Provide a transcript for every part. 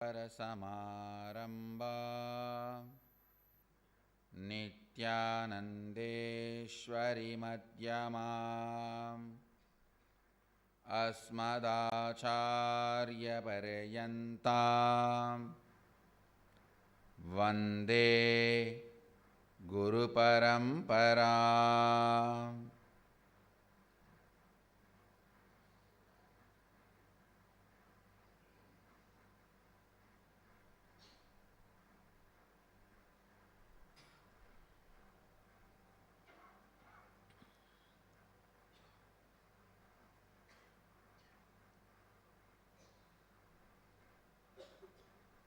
Paramasarambha Nithyanandeshwari Madhyama Asmadacharya Paryantam Vande Guru Paramparam.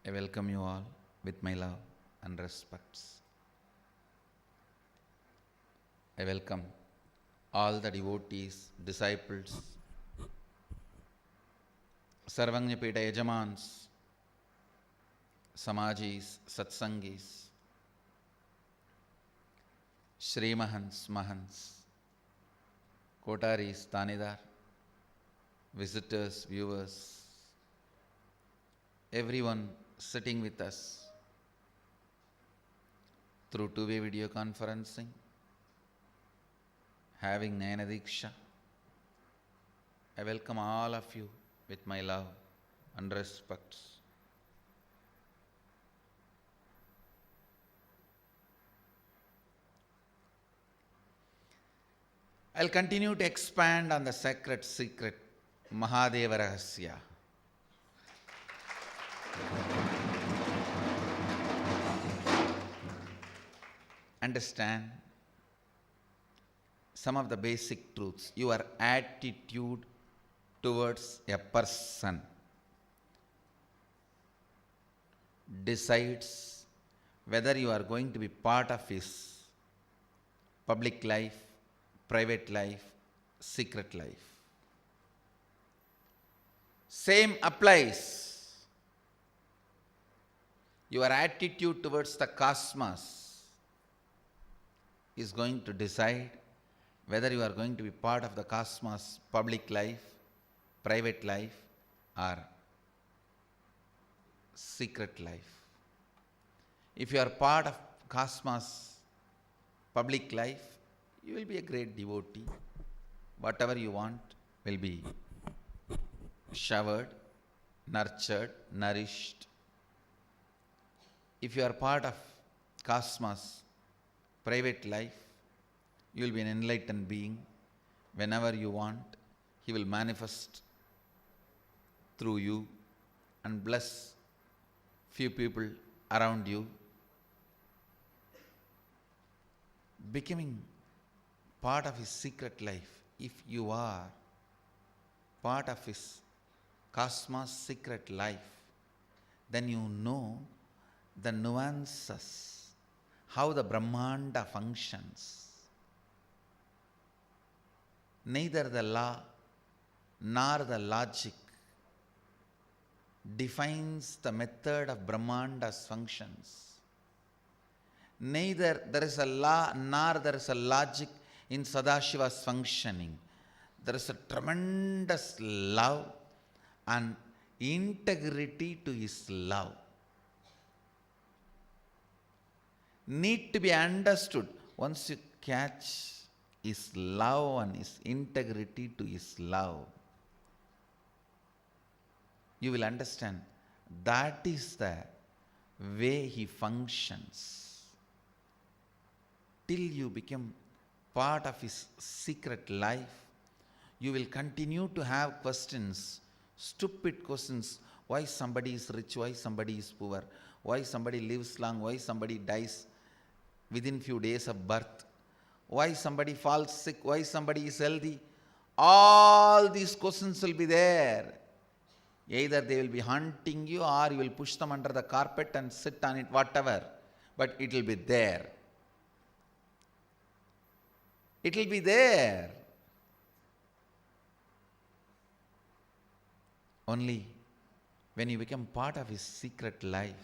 I welcome you all with my love and respects. I welcome all the devotees, disciples, Sarvanyapita Yajamans, Samajis, Satsangis, Shri Mahants, Mahants, Kotaris, Tanidar, visitors, viewers, everyone sitting with us through two-way video conferencing, having Nayana Diksha. I welcome all of you with my love and respects. I'll continue to expand on the sacred secret Mahadeva Rahasya. Understand some of the basic truths. Your attitude towards a person decides whether you are going to be part of his public life, private life, secret life. Same applies. Your attitude towards the cosmos is going to decide whether you are going to be part of the cosmos, public life, private life, or secret life. If you are part of cosmos, public life, you will be a great devotee. Whatever you want will be showered, nurtured, nourished. If you are part of cosmos, private life, you will be an enlightened being. Whenever you want, he will manifest through you and bless few people around you. Becoming part of his secret life, if you are part of his cosmos secret life, then you know the nuances, how the Brahmanda functions. Neither the law nor the logic defines the method of Brahmanda's functions. Neither there is a law nor there is a logic in Sadashiva's functioning. There is a tremendous love and integrity to his love. Need to be understood. Once you catch his love and his integrity to his love, you will understand that is the way he functions. Till you become part of his secret life, you will continue to have questions, stupid questions. Why somebody is rich, why somebody is poor, why somebody lives long, why somebody dies within few days of birth, why somebody falls sick, why somebody is healthy. All these questions will be there. Either they will be haunting you or you will push them under the carpet and sit on it, whatever. But it will be there. It will be there. Only when you become part of his secret life,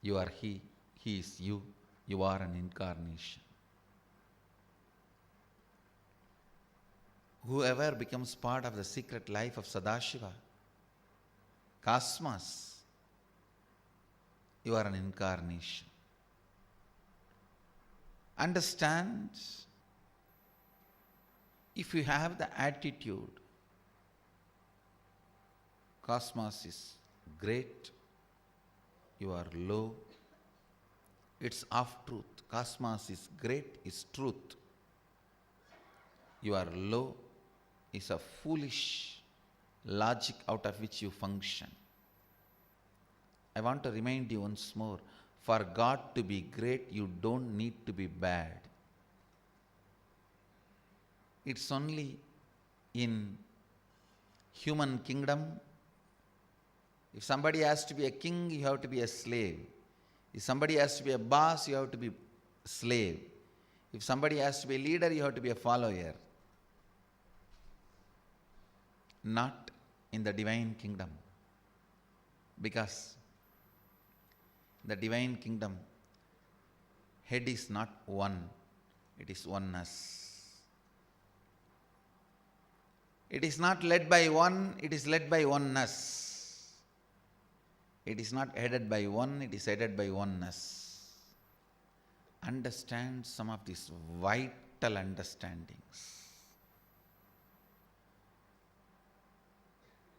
you are he is you, you are an incarnation. Whoever becomes part of the secret life of Sadashiva cosmos, you are an incarnation. Understand, if you have the attitude, cosmos is great, you are low, it's half-truth. Cosmos is great, is truth. You are low, is a foolish logic out of which you function. I want to remind you once more, for God to be great, you don't need to be bad. It's only in human kingdom. If somebody has to be a king, you have to be a slave. If somebody has to be a boss, you have to be a slave. If somebody has to be a leader, you have to be a follower. Not in the divine kingdom. Because in the divine kingdom, head is not one, it is oneness. It is not led by one, it is led by oneness. It is not headed by one, it is headed by oneness. Understand some of these vital understandings.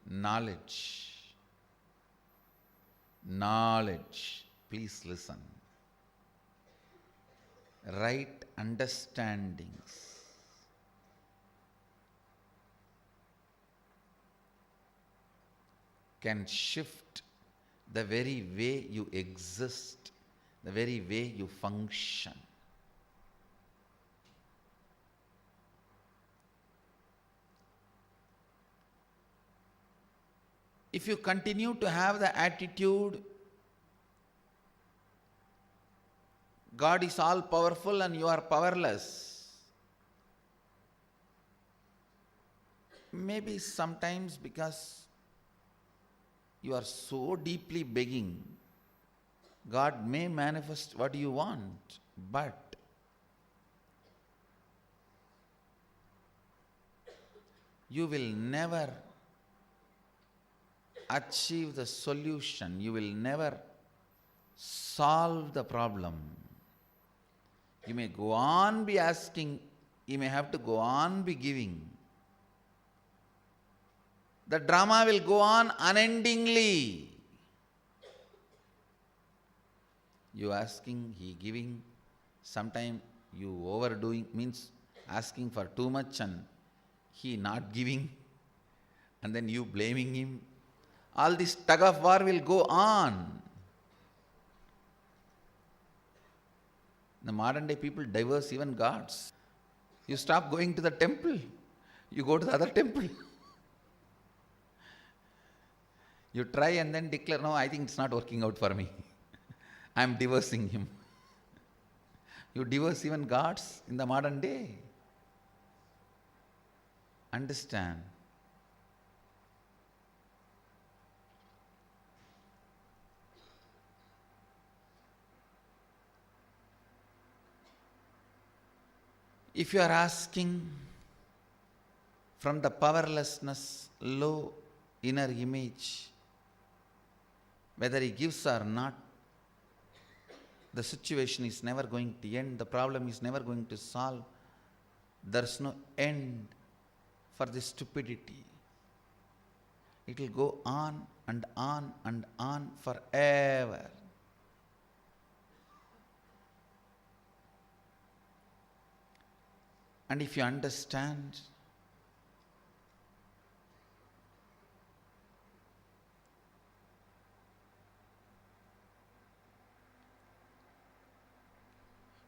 Knowledge. Please listen. Right understandings can shift the very way you exist, the very way you function. If you continue to have the attitude, God is all powerful and you are powerless, maybe sometimes because you are so deeply begging, God may manifest what you want, but you will never achieve the solution, you will never solve the problem. You may go on be asking, you may have to go on be giving. The drama will go on unendingly. You asking, he giving. Sometime you overdoing, means asking for too much and he not giving, and then you blaming him. All this tug of war will go on. The modern day people divorce even gods. You stop going to the temple, you go to the other temple. You try and then declare, no, I think it's not working out for me. I am divorcing him. You divorce even gods in the modern day. Understand. If you are asking from the powerlessness, low inner image, whether he gives or not, the situation is never going to end, the problem is never going to solve. There is no end for this stupidity. It will go on and on and on forever. And if you understand,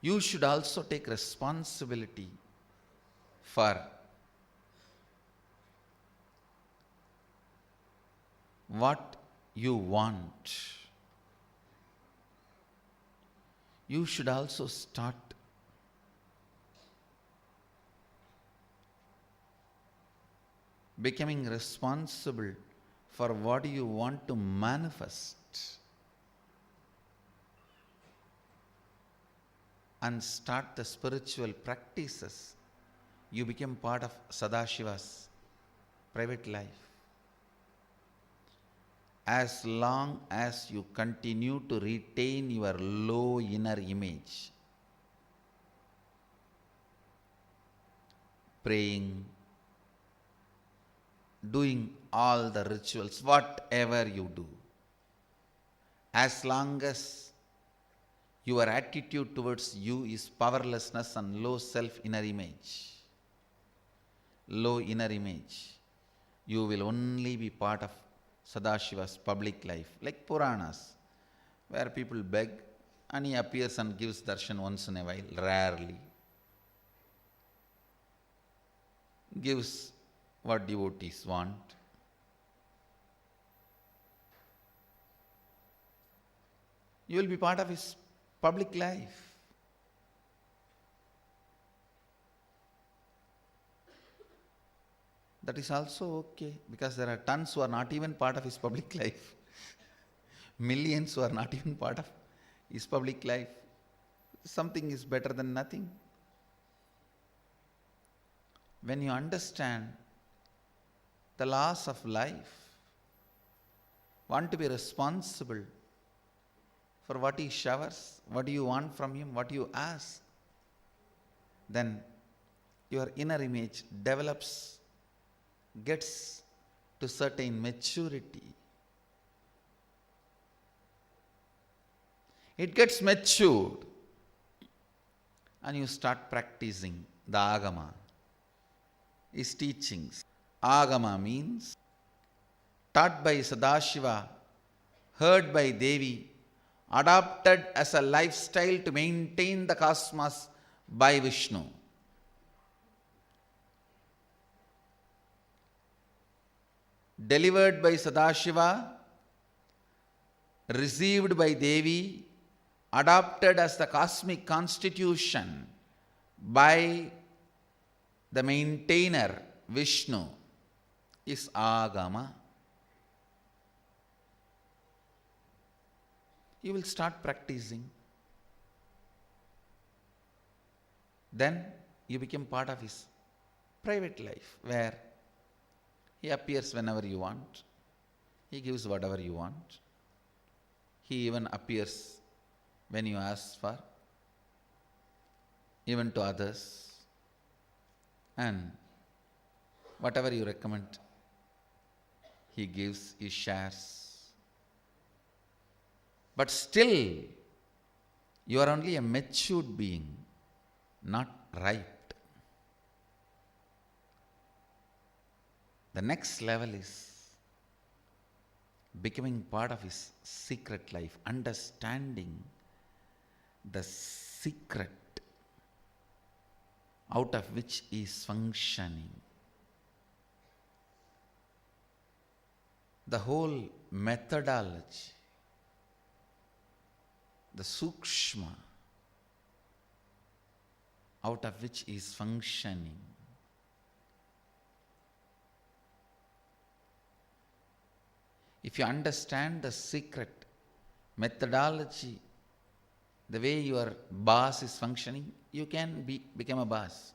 you should also take responsibility for what you want. You should also start becoming responsible for what you want to manifest. And start the spiritual practices. You become part of Sadashiva's private life. as long as you continue to retain your low inner image, praying, doing all the rituals, whatever you do, as long as your attitude towards you is powerlessness and low inner image, you will only be part of Sadashiva's public life, like Puranas, where people beg and he appears and gives darshan once in a while, rarely. Gives what devotees want. You will be part of his public life. That is also okay, because there are tons who are not even part of his public life. Millions who are not even part of his public life. Something is better than nothing. When you understand the laws of life, want to be responsible for what he showers, what do you want from him, what you ask, then your inner image develops, gets to certain maturity. It gets matured and you start practicing the Agama, his teachings. Agama means taught by Sadashiva, heard by Devi, adopted as a lifestyle to maintain the cosmos by Vishnu. Delivered by Sadashiva, received by Devi, adopted as the cosmic constitution by the maintainer Vishnu is Agama. You will start practicing. Then you become part of his private life, where he appears whenever you want. He gives whatever you want. He even appears when you ask for, even to others. And whatever you recommend, he gives, he shares. But still, you are only a matured being, not ripe. The next level is becoming part of his secret life, understanding the secret out of which he is functioning. The whole methodology, the sukshma out of which he is functioning. If you understand the secret methodology, the way your boss is functioning, you can become a boss.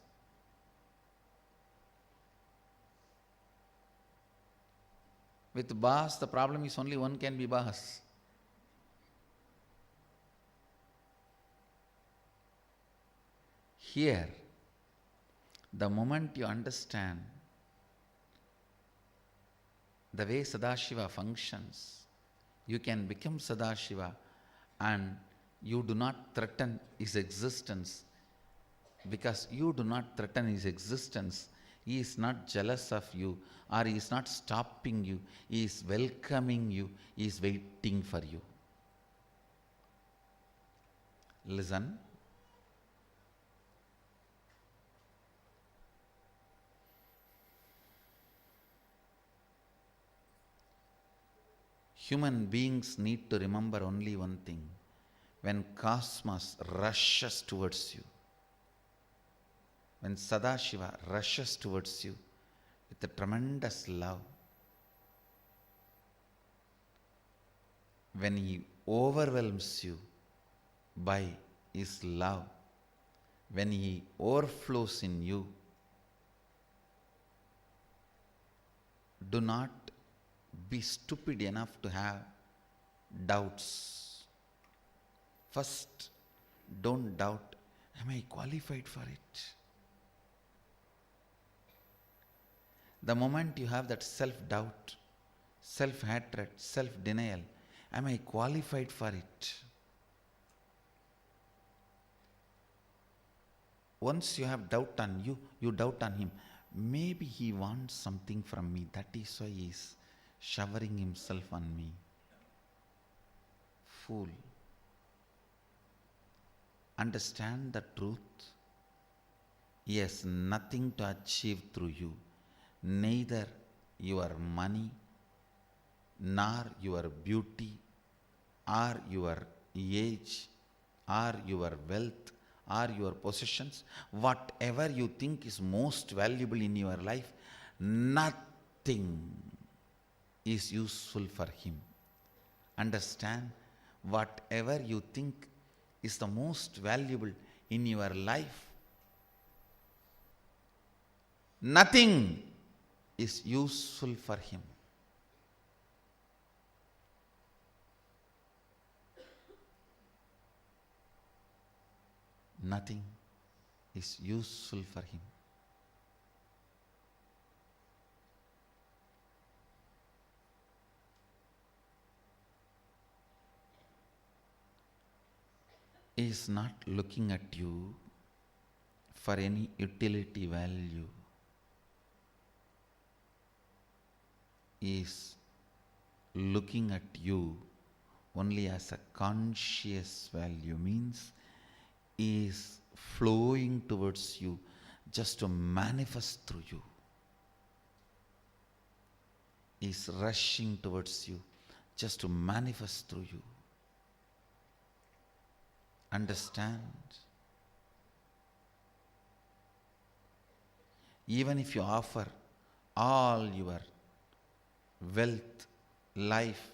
With boss, the problem is only one can be boss. Here, the moment you understand the way Sadashiva functions, you can become Sadashiva and you do not threaten his existence. Because you do not threaten his existence, he is not jealous of you, or he is not stopping you, he is welcoming you, he is waiting for you. Listen. Human beings need to remember only one thing. When cosmos rushes towards you, when Sadashiva rushes towards you with a tremendous love, when he overwhelms you by his love, when he overflows in you, do not be stupid enough to have doubts. First, don't doubt, am I qualified for it? The moment you have that self-doubt, self-hatred, self-denial, am I qualified for it? Once you have doubt on you, you doubt on him. Maybe he wants something from me. That is why he is showering himself on me. Fool. Understand the truth. He has nothing to achieve through you. Neither your money, nor your beauty, or your age, or your wealth, or your possessions, whatever you think is most valuable in your life, nothing is useful for him. Understand, whatever you think is the most valuable in your life, nothing is useful for him. Nothing is useful for him. He is not looking at you for any utility value. He is looking at you only as a conscious value, means he is flowing towards you just to manifest through you. He is rushing towards you just to manifest through you. Understand? Even if you offer all your wealth, life,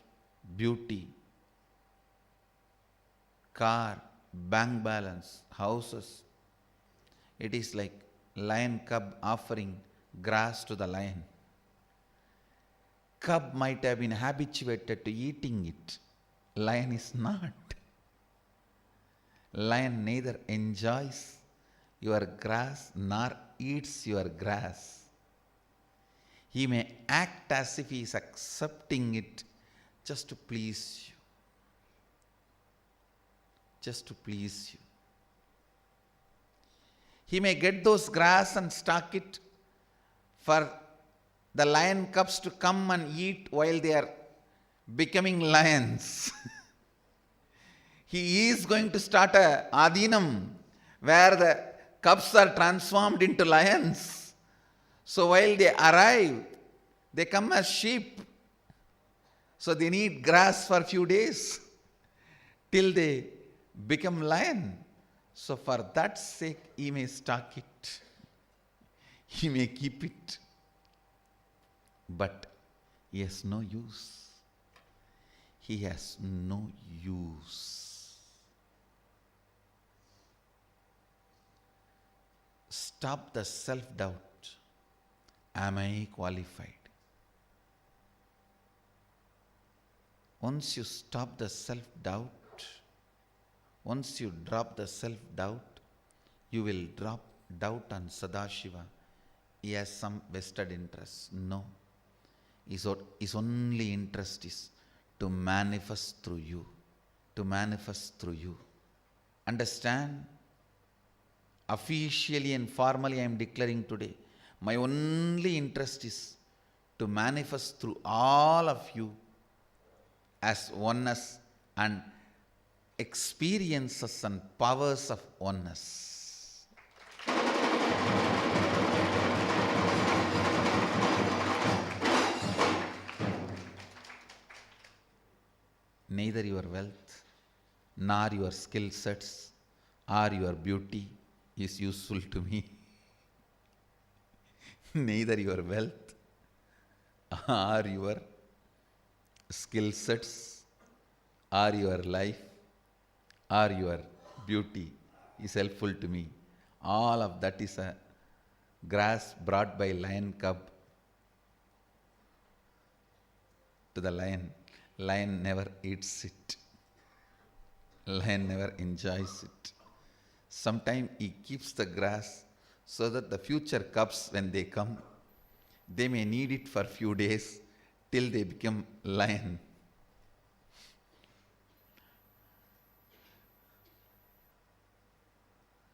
beauty, car, bank balance, houses, it is like lion cub offering grass to the lion. Cub might have been habituated to eating it. Lion is not. Lion neither enjoys your grass nor eats your grass. He may act as if he is accepting it just to please you. Just to please you. He may get those grass and stock it for the lion cubs to come and eat while they are becoming lions. He is going to start a adinam where the cubs are transformed into lions. So while they arrive, they come as sheep. So they need grass for a few days till they become lion. So for that sake, he may stock it. He may keep it. But he has no use. He has no use. Stop the self-doubt. Am I qualified? Once you stop the self-doubt, once you drop the self-doubt, you will drop doubt on Sadashiva. He has some vested interest. No. His only interest is to manifest through you. To manifest through you. Understand? Officially and formally I am declaring today, my only interest is to manifest through all of you as oneness and experiences and powers of oneness. Neither your wealth, nor your skill sets, or your beauty is useful to me. Neither your wealth, or your skill sets, or your life, or your beauty is helpful to me. All of that is a grass brought by lion cub. to the lion. Lion never eats it. Lion never enjoys it. Sometimes he keeps the grass so that the future cubs, when they come, they may need it for few days till they become lion.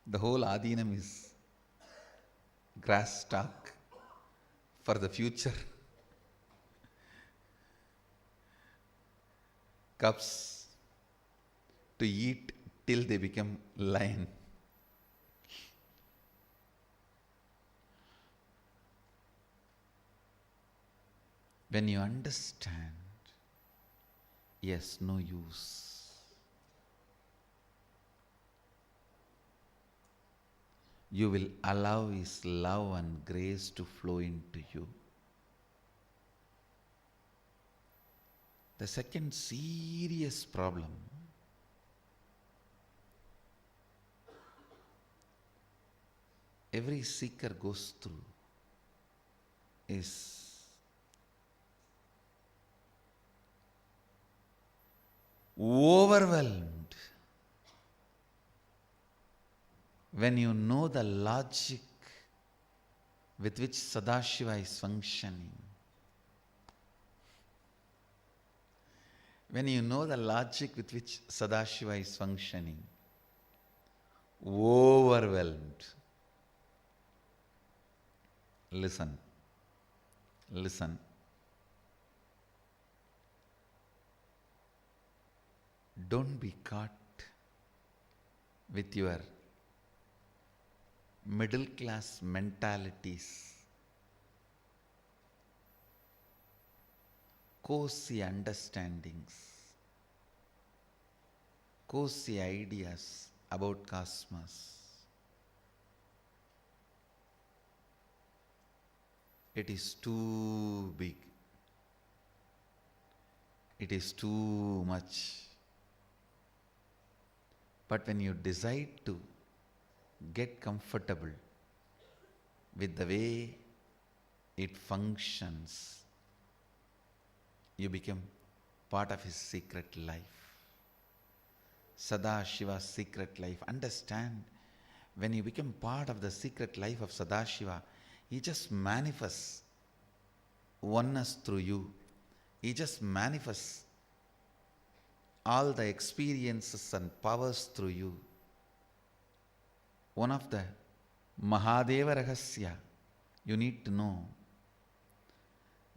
The whole Adinam is grass stalk for the future cubs to eat till they become lion. When you understand, yes, no use. You will allow His love and grace to flow into you. The second serious problem every seeker goes through is overwhelmed when you know the logic with which Sadashiva is functioning. When you know the logic with which Sadashiva is functioning, overwhelmed. Listen. Don't be caught with your middle class mentalities, cozy understandings, cozy ideas about cosmos. It is too big. It is too much. But when you decide to get comfortable with the way it functions, you become part of His secret life. Sadashiva's secret life. Understand, when you become part of the secret life of Sadashiva, He just manifests oneness through you. He just manifests all the experiences and powers through you. One of the Mahadeva Rahasya you need to know,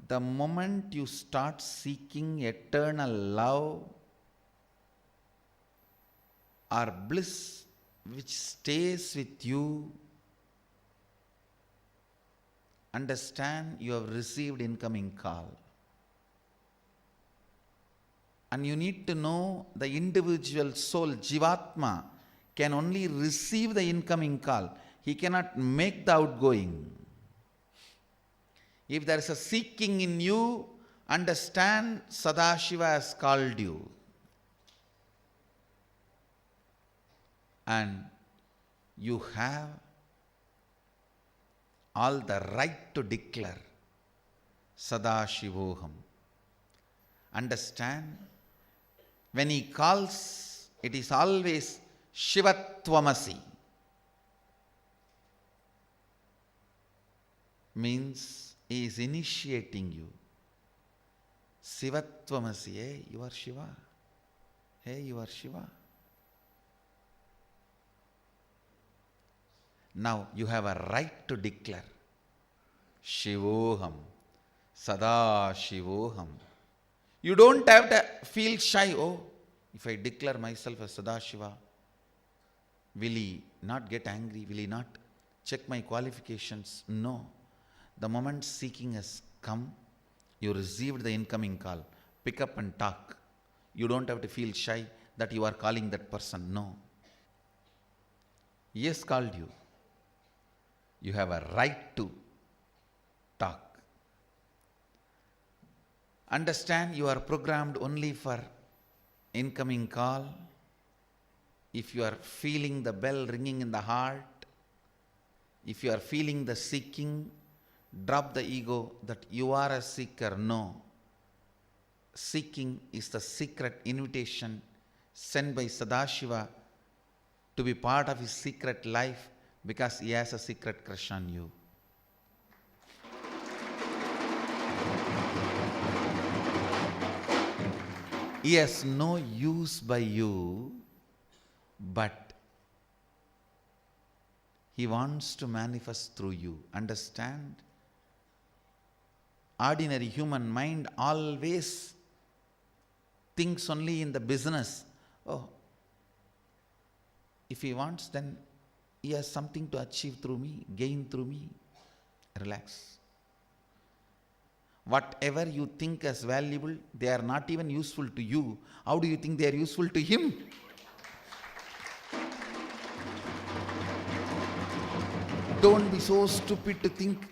the moment you start seeking eternal love or bliss which stays with you, understand you have received incoming call. And you need to know the individual soul, Jivatma, can only receive the incoming call. He cannot make the outgoing. If there is a seeking in you, understand Sadashiva has called you. And you have all the right to declare Sadashivoham. Understand, when He calls, it is always Shivatvamasi. Means He is initiating you. Shivatvamasi, hey, you are Shiva. Hey, you are Shiva. Now you have a right to declare Shivoham, Sadashivoham. You don't have to feel shy. Oh, if I declare myself as Sadashiva, will He not get angry? Will He not check my qualifications? No. The moment seeking has come, you received the incoming call. Pick up and talk. You don't have to feel shy that you are calling that person. No. He has called you. You have a right to talk. Understand, you are programmed only for incoming call. If you are feeling the bell ringing in the heart, if you are feeling the seeking, drop the ego that you are a seeker. No. seeking is the secret invitation sent by Sadashiva to be part of his secret life, because he has a secret crush on you. He has no use by you, but he wants to manifest through you. Understand? Ordinary human mind always thinks only in the business. Oh, if he wants, then he has something to achieve through me, gain through me. Relax. Whatever you think as valuable, they are not even useful to you. How do you think they are useful to him? Don't be so stupid to think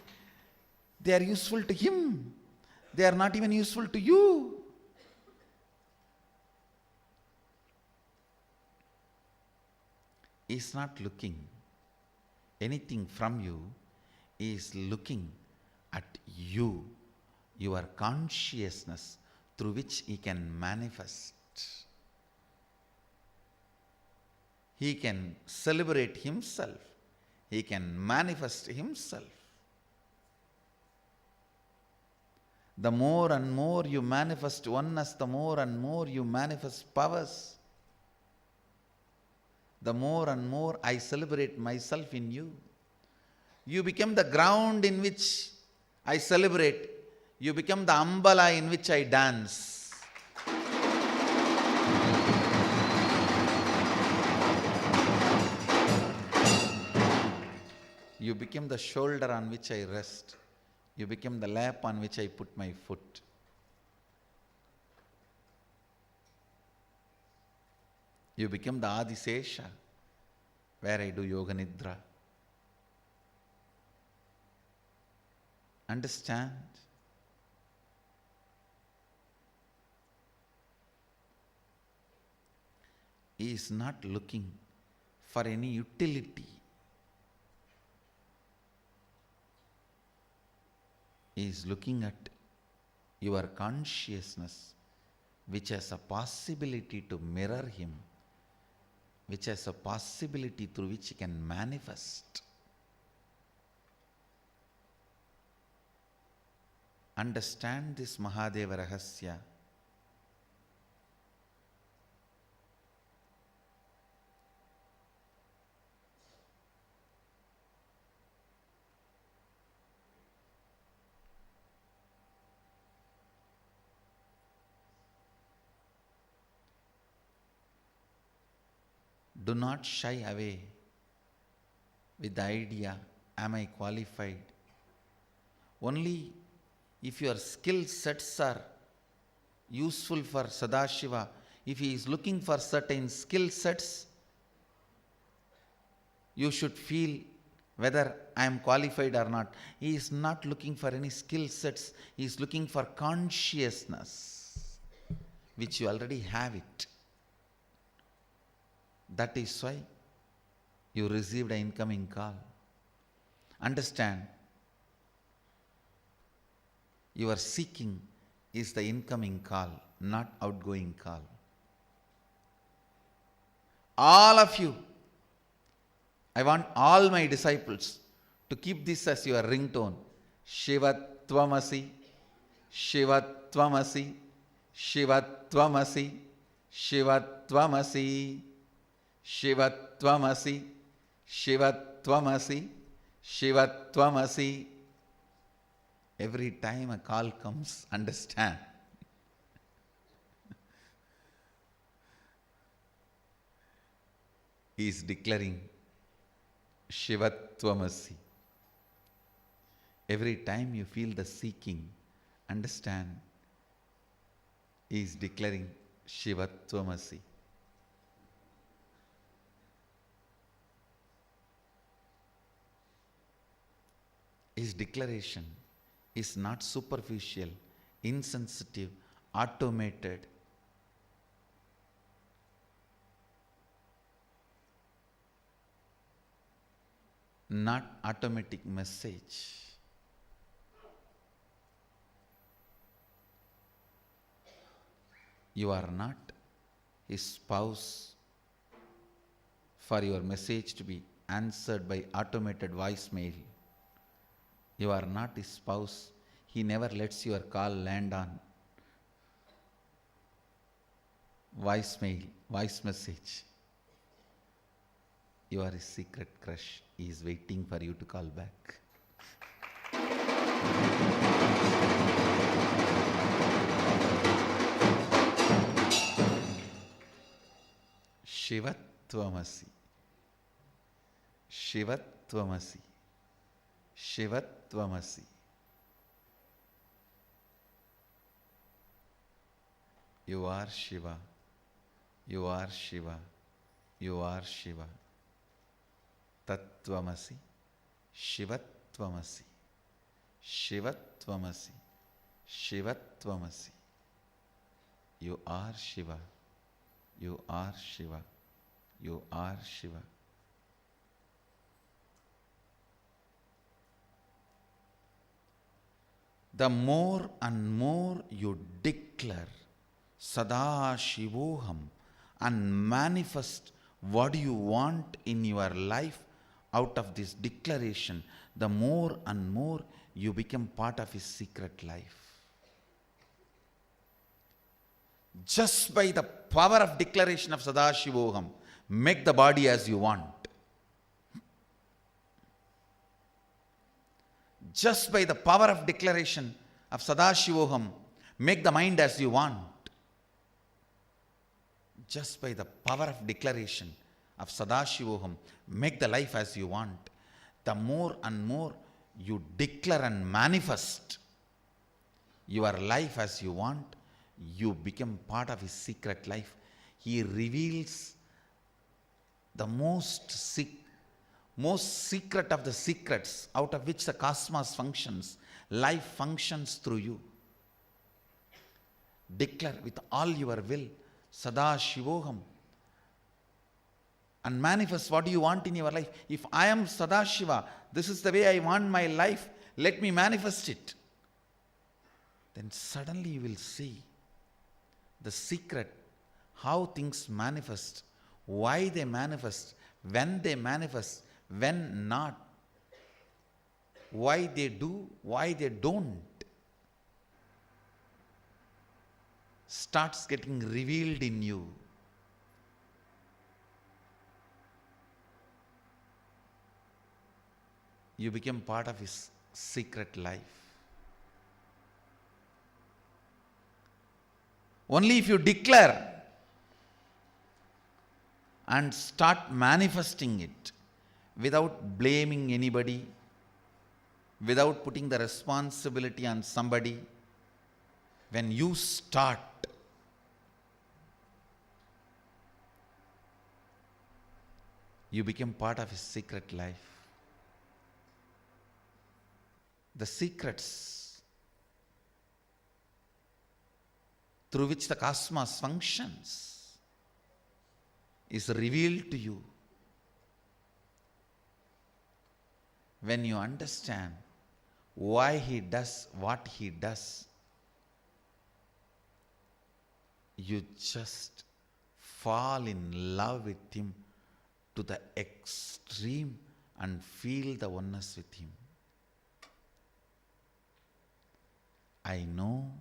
they are useful to him. They are not even useful to you. He is not looking anything from you. He is looking at you, your consciousness through which he can manifest. He can celebrate himself. He can manifest himself. The more and more you manifest oneness, the more and more you manifest powers. The more and more I celebrate myself in you. You become the ground in which I celebrate. You become the ambala in which I dance. You become the shoulder on which I rest. You become the lap on which I put my foot. You become the Adisesha, where I do Yoga Nidra. Understand? He is not looking for any utility. He is looking at your consciousness, which has a possibility to mirror him, which has a possibility through which he can manifest. Understand this Mahadeva Rahasya. Do not shy away with the idea, am I qualified? Only if your skill sets are useful for Sadashiva, if he is looking for certain skill sets, you should feel whether I am qualified or not. He is not looking for any skill sets. He is looking for consciousness, which you already have it. That is why you received an incoming call. Understand, your seeking is the incoming call, not outgoing call. All of you, I want all my disciples to keep this as your ringtone. Shivatvamasi, Shivatvamasi, Shivatvamasi, Shivatvamasi, Shivatvamasi, Shivatvamasi, Shivatvamasi. Every time a call comes, understand. He is declaring Shivatvamasi. Every time you feel the seeking, understand, he is declaring Shivatvamasi. His declaration is not superficial, insensitive, automated. Not automatic message. You are not his spouse for your message to be answered by automated voicemail. You are not his spouse. He never lets your call land on voicemail, voice message. You are his secret crush. He is waiting for you to call back. Shivatvamasi. Shivatvamasi. Shivatvamasi. You are Shiva. You are Shiva. You are Shiva. Tattvamasi. Shivatvamasi. Shivatvamasi. Shivatvamasi. You are Shiva. You are Shiva. You are Shiva. The more and more you declare Sada Shivoham and manifest what you want in your life out of this declaration, the more and more you become part of his secret life. Just by the power of declaration of Sada Shivoham, make the body as you want. Just by the power of declaration of Sada Shivoham, make the mind as you want. Just by the power of declaration of Sada Shivoham, make the life as you want. The more and more you declare and manifest your life as you want, you become part of his secret life. He reveals the most secret of the secrets out of which the cosmos functions. Life functions through you. Declare with all your will Sada Shivoham and manifest what you want in your life. If I am Sada Shiva, this is the way I want my life, let me manifest it. Then suddenly you will see the secret, how things manifest, why they manifest, when not, why they do, why they don't, starts getting revealed in you. You become part of his secret life. Only if you declare and start manifesting it without blaming anybody, without putting the responsibility on somebody, when you start, you become part of his secret life. The secrets through which the cosmos functions is revealed to you. When you understand why he does what he does, you just fall in love with him to the extreme and feel the oneness with him. I know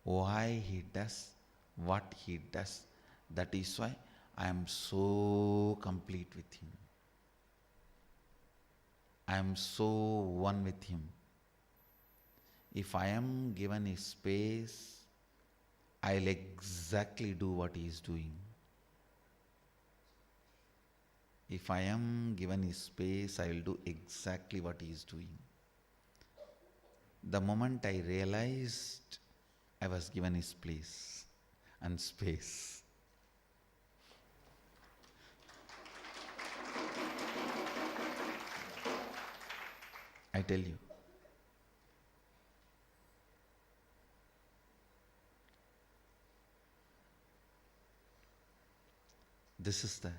why he does what he does. That is why I am so complete with him. I am so one with him. If I am given his space, I'll exactly do what he is doing. If I am given his space, I will do exactly what he is doing. The moment I realized I was given his place and space, I tell you, this is the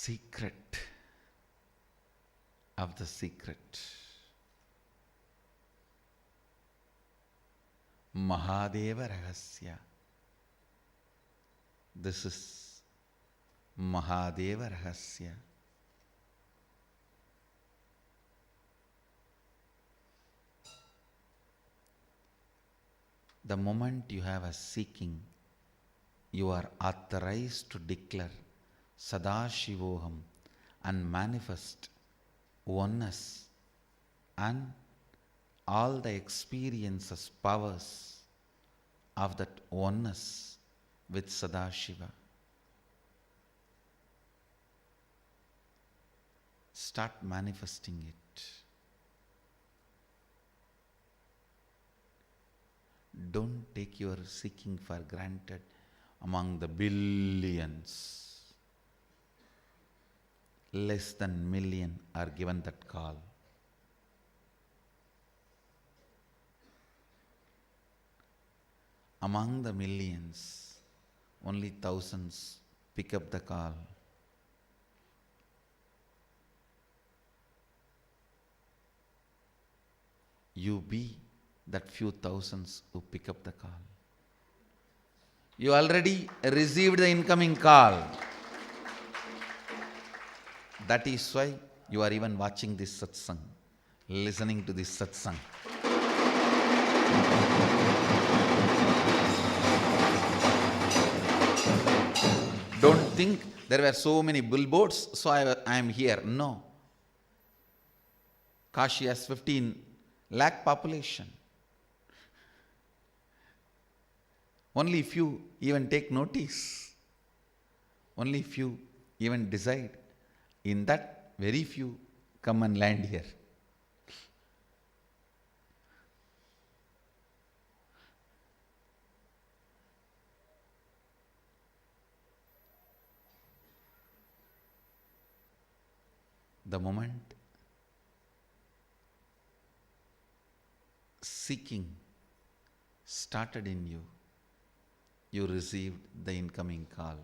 secret of the secret. Mahadeva Rahasya. This is Mahadeva Rahasya. The moment you have a seeking, you are authorized to declare Sadashivoham and manifest oneness and all the experiences, powers of that oneness with Sadashiva. Start manifesting it. Don't take your seeking for granted among the billions. Less than million are given that call. Among the millions, only thousands pick up the call. You be that few thousands who pick up the call. You already received the incoming call. That is why you are even watching this satsang, listening to this satsang. Don't think there were so many billboards, so I am here. No. Kashi has 15 lakh population. Only few even take notice. Only few even decide. In that, very few come and land here. The moment seeking started in you, you received the incoming call.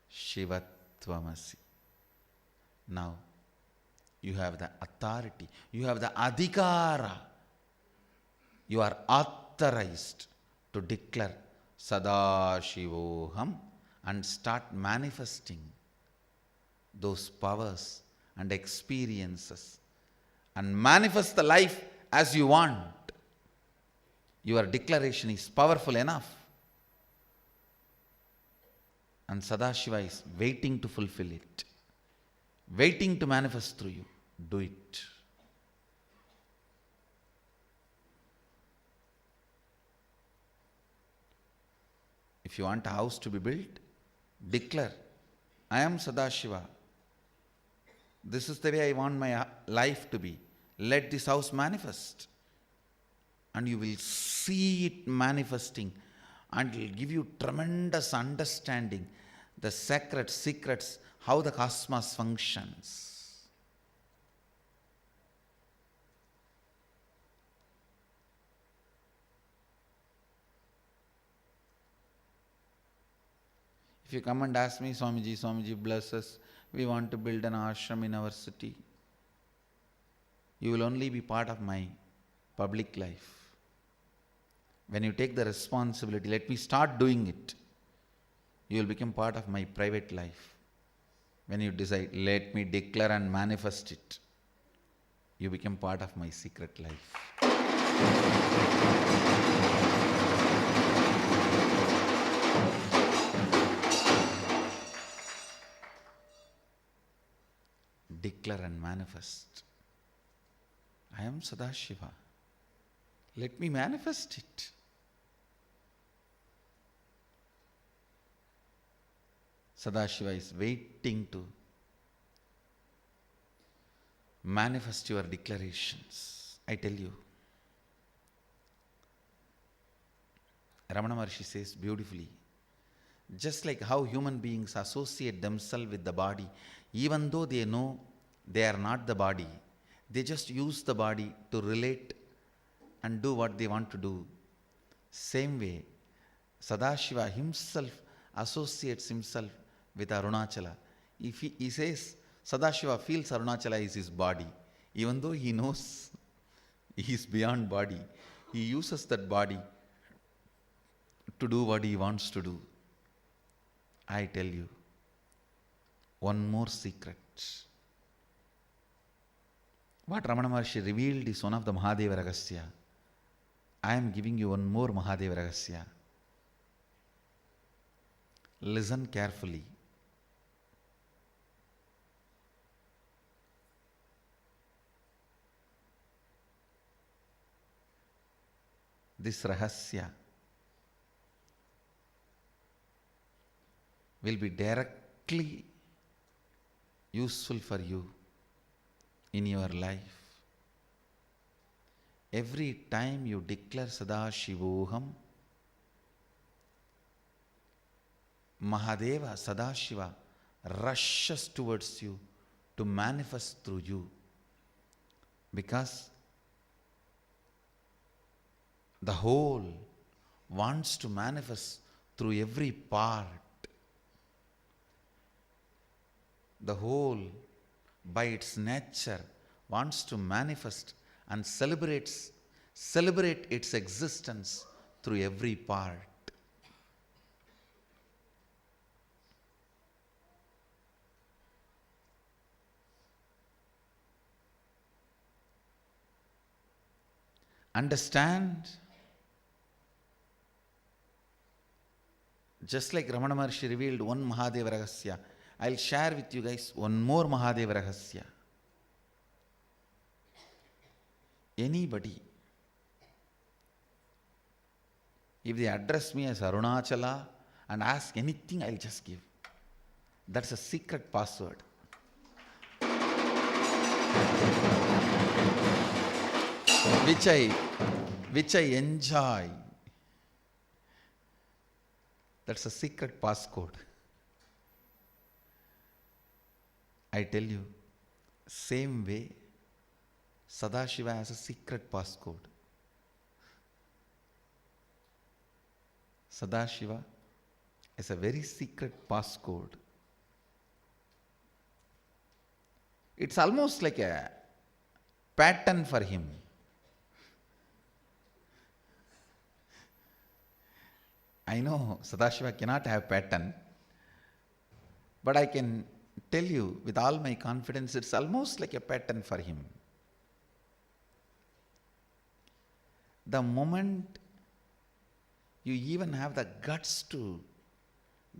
Shivatvamasi. Now, you have the authority, you have the adhikara. You are authorized to declare Sadashivoham and start manifesting those powers and experiences and manifest the life as you want. Your declaration is powerful enough. And Sadashiva is waiting to fulfill it, waiting to manifest through you. Do it. If you want a house to be built, declare, I am Sadashiva. This is the way I want my life to be. Let this house manifest. And you will see it manifesting, and it will give you tremendous understanding, the sacred secrets, how the cosmos functions. If you come and ask me, Swamiji, bless us, we want to build an ashram in our city, you will only be part of my public life. When you take the responsibility, let me start doing it, you will become part of my private life. When you decide, let me declare and manifest it, you become part of my secret life. Declare and manifest. I am Sadashiva. Let me manifest it. Sadashiva is waiting to manifest your declarations. I tell you, Ramana Maharshi says beautifully, just like how human beings associate themselves with the body, even though they know they are not the body, they just use the body to relate and do what they want to do. Same way, Sadashiva himself associates himself with Arunachala. If he says Sadashiva feels Arunachala is his body, even though he knows he is beyond body, he uses that body to do what he wants to do. I tell you, one more secret. What Ramana Maharshi revealed is one of the Mahadeva Ragasya. I am giving you one more Mahadeva Ragasya. Listen carefully. This Rahasya will be directly useful for you in your life. Every time you declare Sadashivoham, Mahadeva, Sadashiva rushes towards you to manifest through you, because the whole wants to manifest through every part. The whole, by its nature, wants to manifest and celebrate its existence through every part. Understand? Just like Ramana Maharshi revealed one Mahadeva Ragasya, I'll share with you guys one more Mahadeva Ragasya. Anybody, if they address me as Arunachala and ask anything, I'll just give. That's a secret password. Which I enjoy. That's a secret passcode. I tell you, same way, Sadashiva has a secret passcode. Sadashiva is a very secret passcode. It's almost like a pattern for him. I know Sadashiva cannot have pattern, but I can tell you with all my confidence, it's almost like a pattern for him. The moment you even have the guts to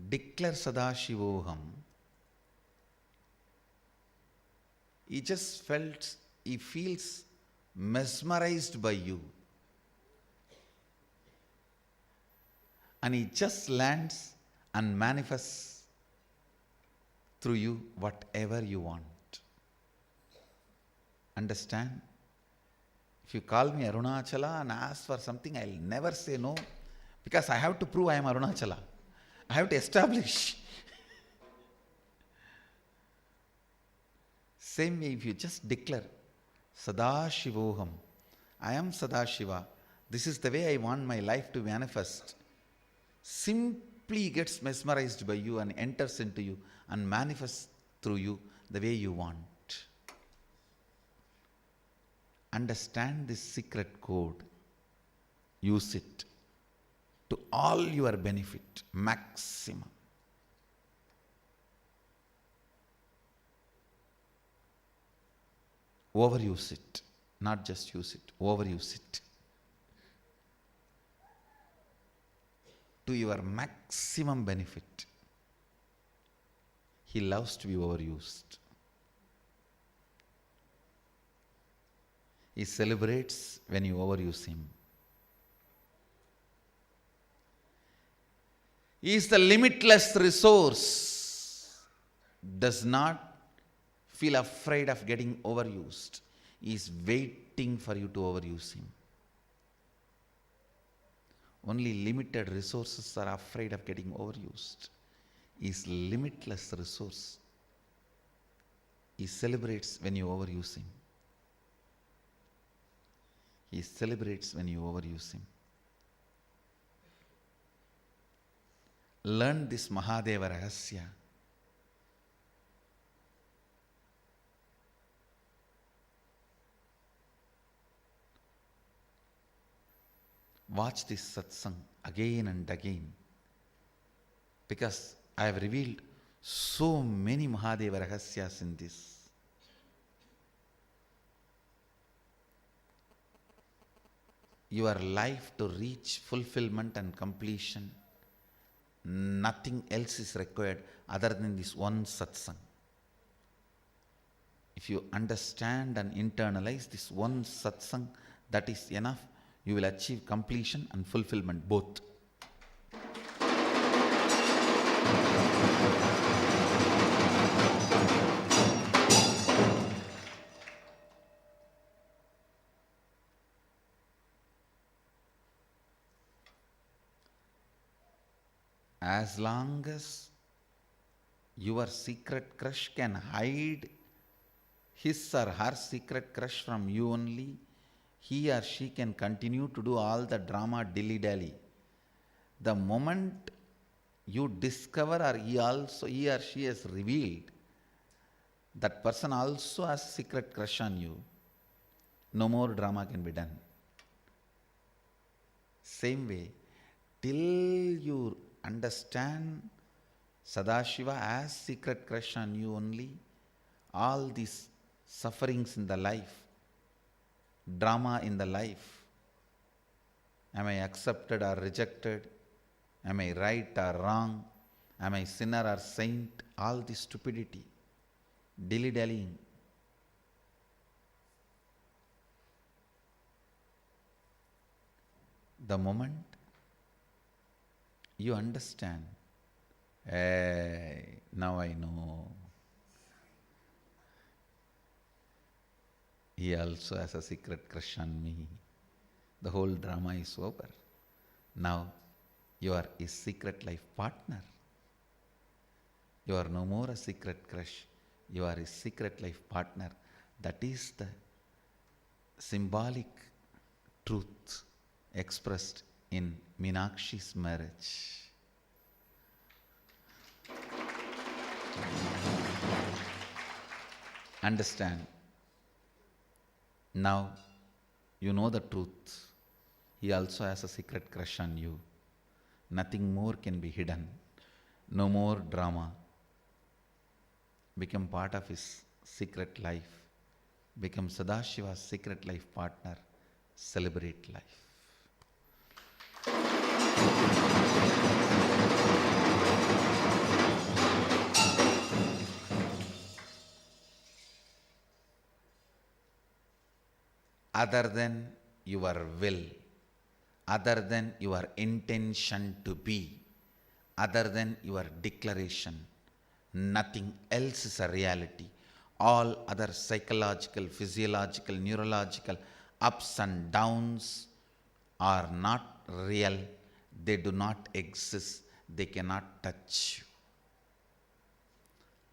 declare Sadashivoham, he feels mesmerized by you. And he just lands and manifests through you whatever you want. Understand? If you call me Arunachala and ask for something, I'll never say no, because I have to prove I am Arunachala. I have to establish. Same way, if you just declare Sadashivoham, I am Sadashiva, this is the way I want my life to manifest, simply gets mesmerized by you and enters into you and manifests through you the way you want. Understand this secret code. Use it to all your benefit, maximum. Overuse it, not just use it, overuse it. To your maximum benefit. He loves to be overused. He celebrates when you overuse him. He is the limitless resource. Does not feel afraid of getting overused. He is waiting for you to overuse him. Only limited resources are afraid of getting overused. He is limitless resource. He celebrates when you overuse him. He celebrates when you overuse him. Learn this Mahadeva Rahasya. watch this satsang again and again, because I have revealed so many Mahadeva Rahasyas in this. Your life to reach fulfillment and completion, nothing else is required other than this one satsang. If you understand and internalize this one satsang, that is enough. You will achieve completion and fulfillment both. As long as your secret crush can hide his or her secret crush from you only, he or she can continue to do all the drama dilly-dally. The moment you discover, or he or she has revealed, that person also has secret crush on you, no more drama can be done. Same way, till you understand Sadashiva as secret crush on you only, all these sufferings in the life, drama in the life, am I accepted or rejected, am I right or wrong, am I sinner or saint, all this stupidity, dilly-dallying, the moment you understand, hey, now I know, he also has a secret crush on me, the whole drama is over. Now you are his secret life partner. You are no more a secret crush, you are his secret life partner. That is the symbolic truth expressed in Meenakshi's marriage. Understand. Now you know the truth. He also has a secret crush on you. Nothing more can be hidden. No more drama. Become part of his secret life. Become Sadashiva's secret life partner. Celebrate life. Other than your will, other than your intention to be, other than your declaration, nothing else is a reality. All other psychological, physiological, neurological ups and downs are not real. They do not exist. They cannot touch you.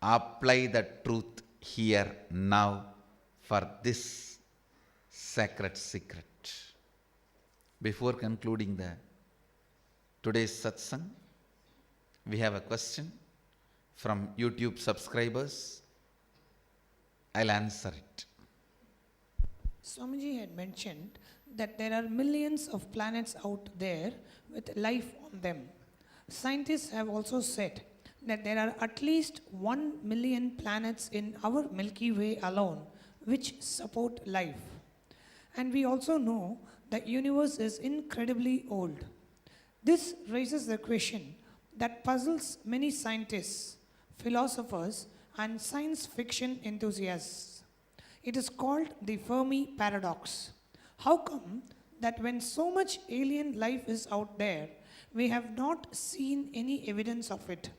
Apply the truth here now for this sacred secret. Before concluding today's satsang, we have a question from YouTube subscribers. I'll answer it. Swamiji had mentioned that there are millions of planets out there with life on them. Scientists have also said that there are at least 1 million planets in our Milky Way alone which support life. And we also know the universe is incredibly old. This raises the question that puzzles many scientists, philosophers, and science fiction enthusiasts. It is called the Fermi paradox. How come that when so much alien life is out there, we have not seen any evidence of it?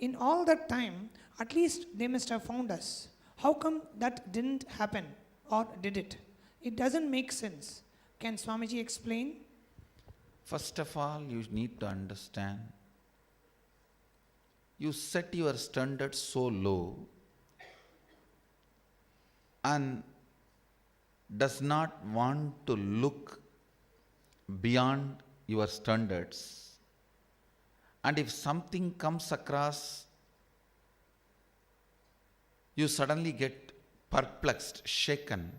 In all that time, at least they must have found us. How come that didn't happen, or did it? It doesn't make sense. Can Swamiji explain? First of all, you need to understand, you set your standards so low and does not want to look beyond your standards. And if something comes across, you suddenly get perplexed, shaken.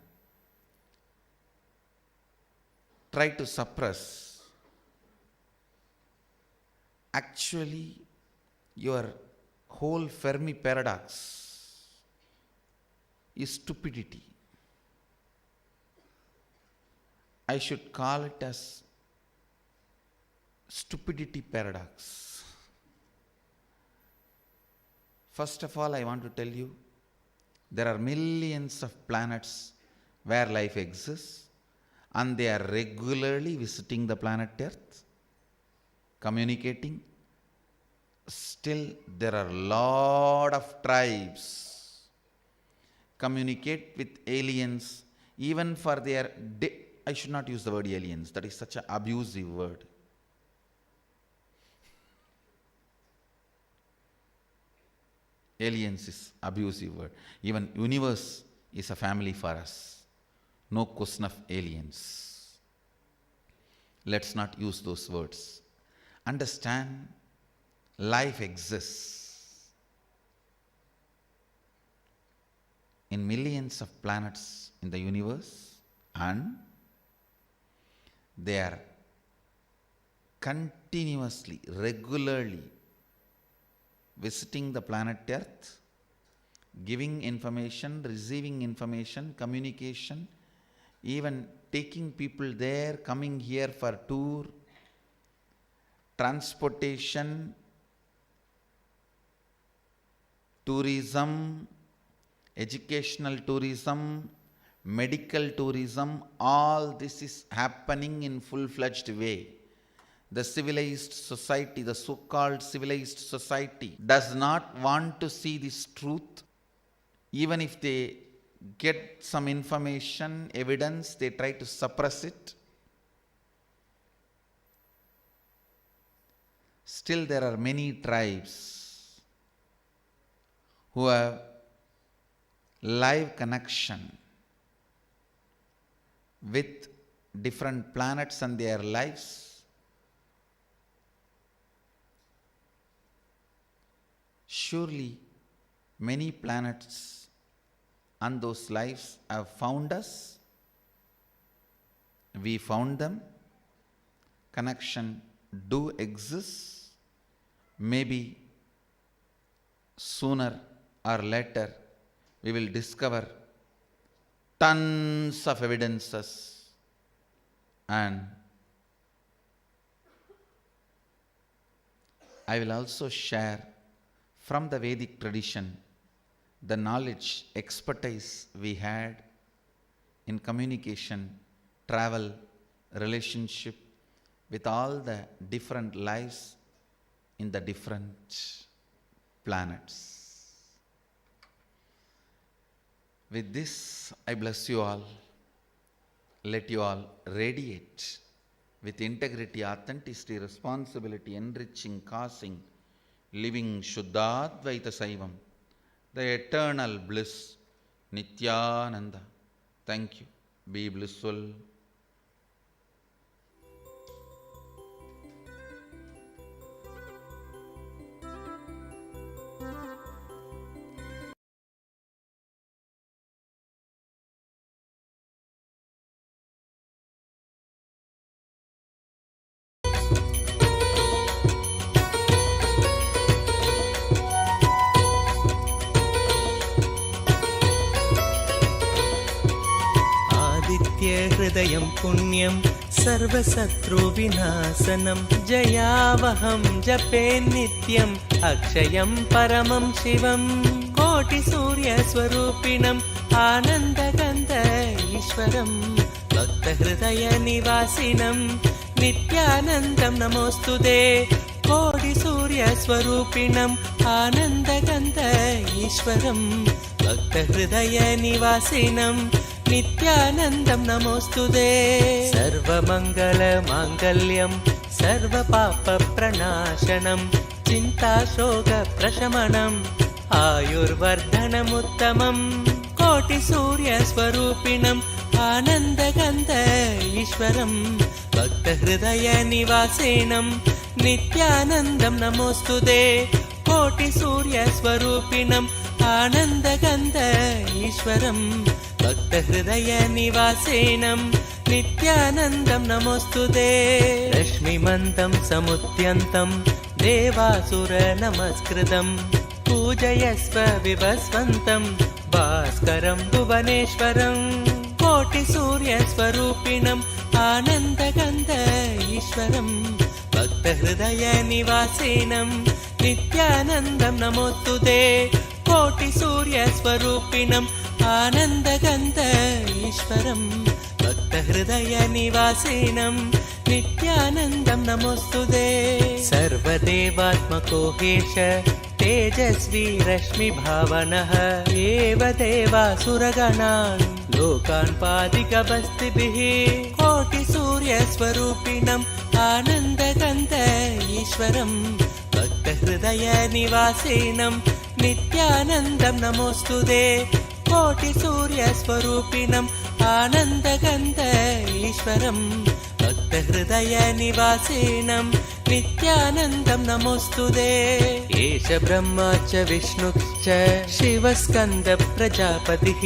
try to suppress, actually your whole Fermi paradox is stupidity. I should call it as stupidity paradox. First of all, I want to tell you, there are millions of planets where life exists, and they are regularly visiting the planet Earth, communicating. Still, there are a lot of tribes communicate with aliens, even for their I should not use the word aliens, that is such an abusive word. Aliens is abusive word. Even universe is a family for us. No question of aliens. Let's not use those words. Understand, life exists in millions of planets in the universe, and they are continuously, regularly visiting the planet Earth, giving information, receiving information, communication, even taking people there, coming here for tour, transportation, tourism, educational tourism, medical tourism, all this is happening in full-fledged way. The civilized society, the so-called civilized society, does not want to see this truth. Even if they get some information, evidence, they try to suppress it. Still, there are many tribes who have live connection with different planets and their lives. Surely many planets and those lives have found us. We found them. Connection do exist. Maybe sooner or later we will discover tons of evidences, and I will also share from the Vedic tradition the knowledge, expertise we had in communication, travel, relationship with all the different lives in the different planets. With this, I bless you all. Let you all radiate with integrity, authenticity, responsibility, enriching, causing, living Shuddhadvaita Saivam, the eternal bliss, Nithyananda. Thank you. Be blissful. हृदयं पुण्यं सर्वशत्रुविनाशनं जयावहं जपे नित्यम् अक्षयं परमं शिवं कोटिसूर्यस्वरूपिणम् आनन्दगन्ध ईश्वरं भक्तहृदयनिवासिनं नित्यानन्दं नमोऽस्तुते कोटिसूर्यस्वरूपिणम् आनन्दगन्ध ईश्वरं भक्तहृदयनिवासिनं नित्यानन्दं नमोऽस्तुते सर्वमङ्गलमाङ्गल्यं सर्वपापप्रणाशनं चिन्ताशोकप्रशमनम् आयुर्वर्धनमुत्तमं कोटिसूर्यस्वरूपिणम् आनन्दगन्ध ईश्वरं भक्तहृदयनिवासिनं नित्यानन्दं नमोऽस्तुते कोटिसूर्यस्वरूपिणम् आनन्दगन्ध ईश्वरं भक्तहृदयनिवासिनं नित्यानन्दं नमोऽस्तुते रश्मिमन्तं समुद्यन्तं देवासुरनमस्कृतं पूजयस्व विभस्वन्तं भास्करं भुवनेश्वरं कोटिसूर्यस्वरूपिणम् आनन्दगन्ध ईश्वरं भक्तहृदयनिवासिनं नित्यानन्दं नमोऽस्तुते कोटिसूर्यस्वरूपिणम् आनन्दगन्ध ईश्वरं भक्तहृदयनिवासिनं नित्यानन्दं नमोऽस्तुते सर्वदेवात्मको हेश तेजस्वी रश्मिभावनः एव देवासुरगणान् लोकान् पादिकबस्तिभिः कोटिसूर्यस्वरूपिणम् आनन्दगन्ध ईश्वरं भक्तहृदयनिवासिनं नित्यानन्दं नमोऽस्तुते कोटिसूर्यस्वरूपिणम् आनन्दगन्ध ईश्वरं भक्तहृदयनिवासिनं नित्यानन्दं नमोऽस्तुते एष ब्रह्मा च विष्णुश्च शिवस्कन्द प्रजापतिः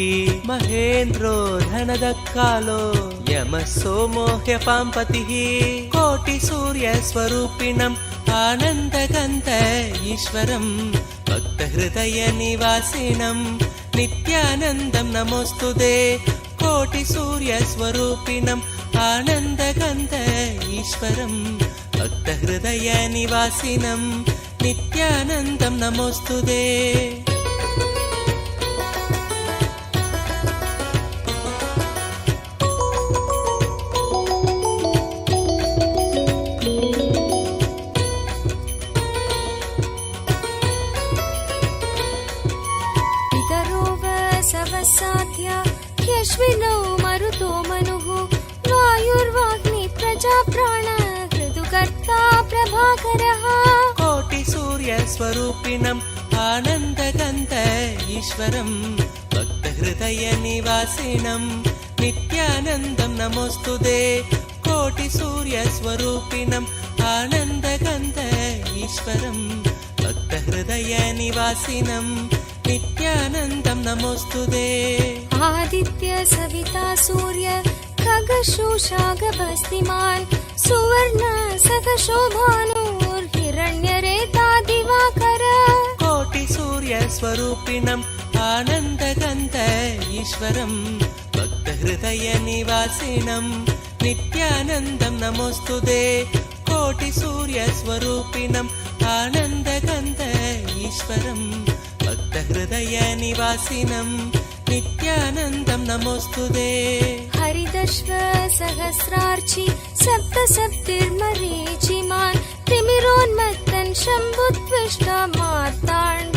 महेन्द्रो धनदकालो यमः सोमो ह्यपाम्पतिः कोटिसूर्यस्वरूपिणम् आनन्दगन्ध ईश्वरं भक्तहृदयनिवासिनं नित्यानन्दं नमोऽस्तुते कोटिसूर्यस्वरूपिणम् आनन्दगन्ध ईश्वरं भक्तहृदयनिवासिनं नित्यानन्दं नमोऽस्तुते ह्यश्विनौ मरुतो मनुः वायुर्वाग्नि प्रजाप्राण ऋतुकर्ता प्रभाकरः कोटिसूर्यस्वरूपिणम् आनन्दगन्ध ईश्वरं भक्तहृदयनिवासिनं नित्यानन्दं नमोऽस्तुते कोटिसूर्यस्वरूपिणम् आनन्दगन्ध ईश्वरं भक्तहृदयनिवासिनं नित्यानन्दं नमोऽस्तुते आदित्य सविता सूर्य खगशोषागभस्तिमान् सुवर्ण सखशोभानुर्हिरण्यरेता दिवाकर कोटिसूर्यस्वरूपिणम् आनन्दगन्ध ईश्वरं भक्तहृदयनिवासिनं नित्यानन्दं नमोऽस्तुते कोटिसूर्यस्वरूपिणम् आनन्दगन्ध ईश्वरं भक्तहृदयनिवासिनं नित्यानन्दं नमोऽस्तुते हरिदश्व सहस्रार्चि सप्तसप्तिर्मरीचिमान् तिमिरोन्मत्तन् शम्भुत्विष्टा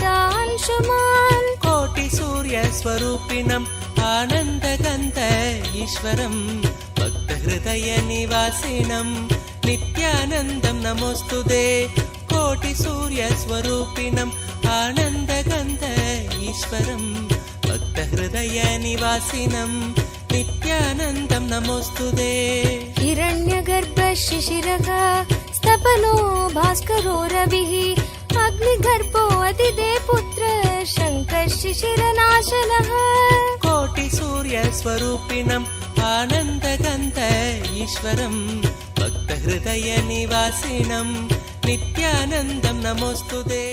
मार्ताण्डांशुमान् कोटिसूर्यस्वरूपिणम् आनन्दगन्ध ईश्वरं भक्तहृदयनिवासिनं नित्यानन्दं नमोऽस्तुते कोटिसूर्यस्वरूपिणम् आनन्दगन्ध ईश्वरं भक्तहृदयनिवासिनं नित्यानन्दं नमोऽस्तुते हिरण्यगर्भः शिशिरः स्तपनो भास्करो रविः अग्निगर्भो अदिदे पुत्र शङ्कः शिशिरनाशनः कोटिसूर्यस्वरूपिणम् आनन्दगन्ध ईश्वरं भक्तहृदयनिवासिनं नित्यानन्दं नमोऽस्तुते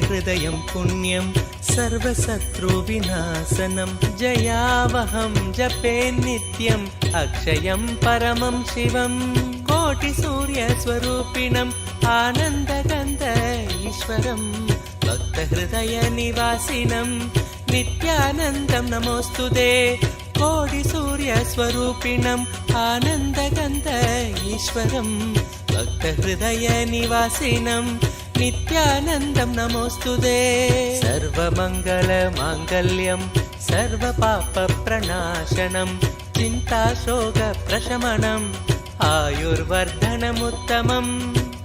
हृदयं पुण्यं सर्वशत्रुविनाशनं जयावहं जपे नित्यम् अक्षयं परमं शिवं कोटिसूर्यस्वरूपिणम् आनन्दगन्ध ईश्वरम् भक्तहृदयनिवासिनम् नित्यानन्दं नमोऽस्तुते कोटिसूर्यस्वरूपिणम् आनन्दगन्ध ईश्वरम् भक्तहृदयनिवासिनम् नित्यानन्दं नमोऽस्तुते सर्वमङ्गलमाङ्गल्यम् सर्वपापप्रणाशनम् चिन्ताशोकप्रशमनम् आयुर्वर्धनमुत्तमम्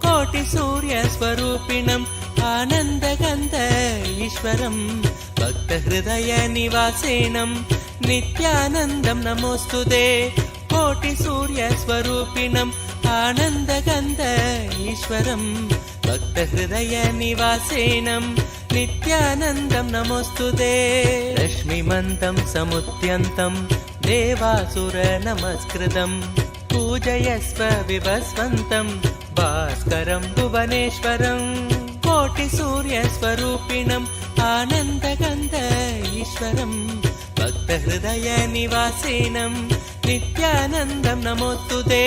कोटिसूर्यस्वरूपिणम् आनन्दगन्ध ईश्वरम् भक्तहृदयनिवासिनम् नित्यानन्दं नमोऽस्तुते कोटिसूर्यस्वरूपिणम् आनन्दगन्ध ईश्वरम् भक्तहृदयनिवासिनम् नित्यानन्दं नमोऽस्तुते रश्मिमन्तं समुद्यन्तं देवासुरनमस्कृतम् पूजयस्व विभस्वन्तं भास्करं भुवनेश्वरं कोटिसूर्यस्वरूपिणम् आनन्दगन्ध ईश्वरम् भक्तहृदयनिवासिनम् नित्यानन्दं नमोऽस्तुते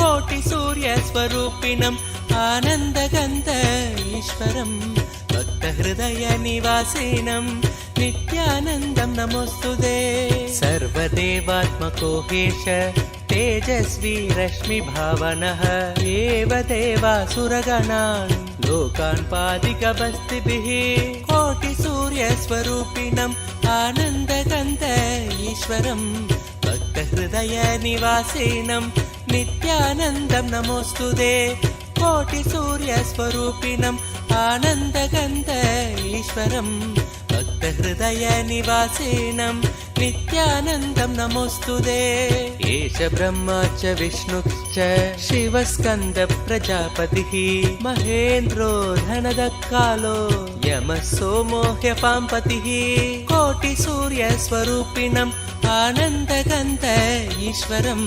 कोटिसूर्यस्वरूपिणम् आनन्दगन्ध ईश्वरम् भक्तहृदयनिवासिनम् नित्यानन्दं नमोऽस्तुते सर्वदेवात्मको हेश तेजस्वी रश्मिभावनः एव देवासुरगणान् लोकान् पादिकबस्तिभिः कोटिसूर्यस्वरूपिणम् आनन्दगन्ध ईश्वरम् भक्तहृदयनिवासिनम् नित्यानन्दं नमोऽस्तुते कोटिसूर्यस्वरूपिणम् आनन्दगन्ध ईश्वरम् भक्तहृदयनिवासिनम् नित्यानन्दं नमोऽस्तुते एष ब्रह्मा च विष्णुश्च शिवस्कन्द प्रजापतिः महेन्द्रो धनदकालो यमः सोमो ह्यपाम्पतिः कोटिसूर्यस्वरूपिणम् आनन्दगन्ध ईश्वरम्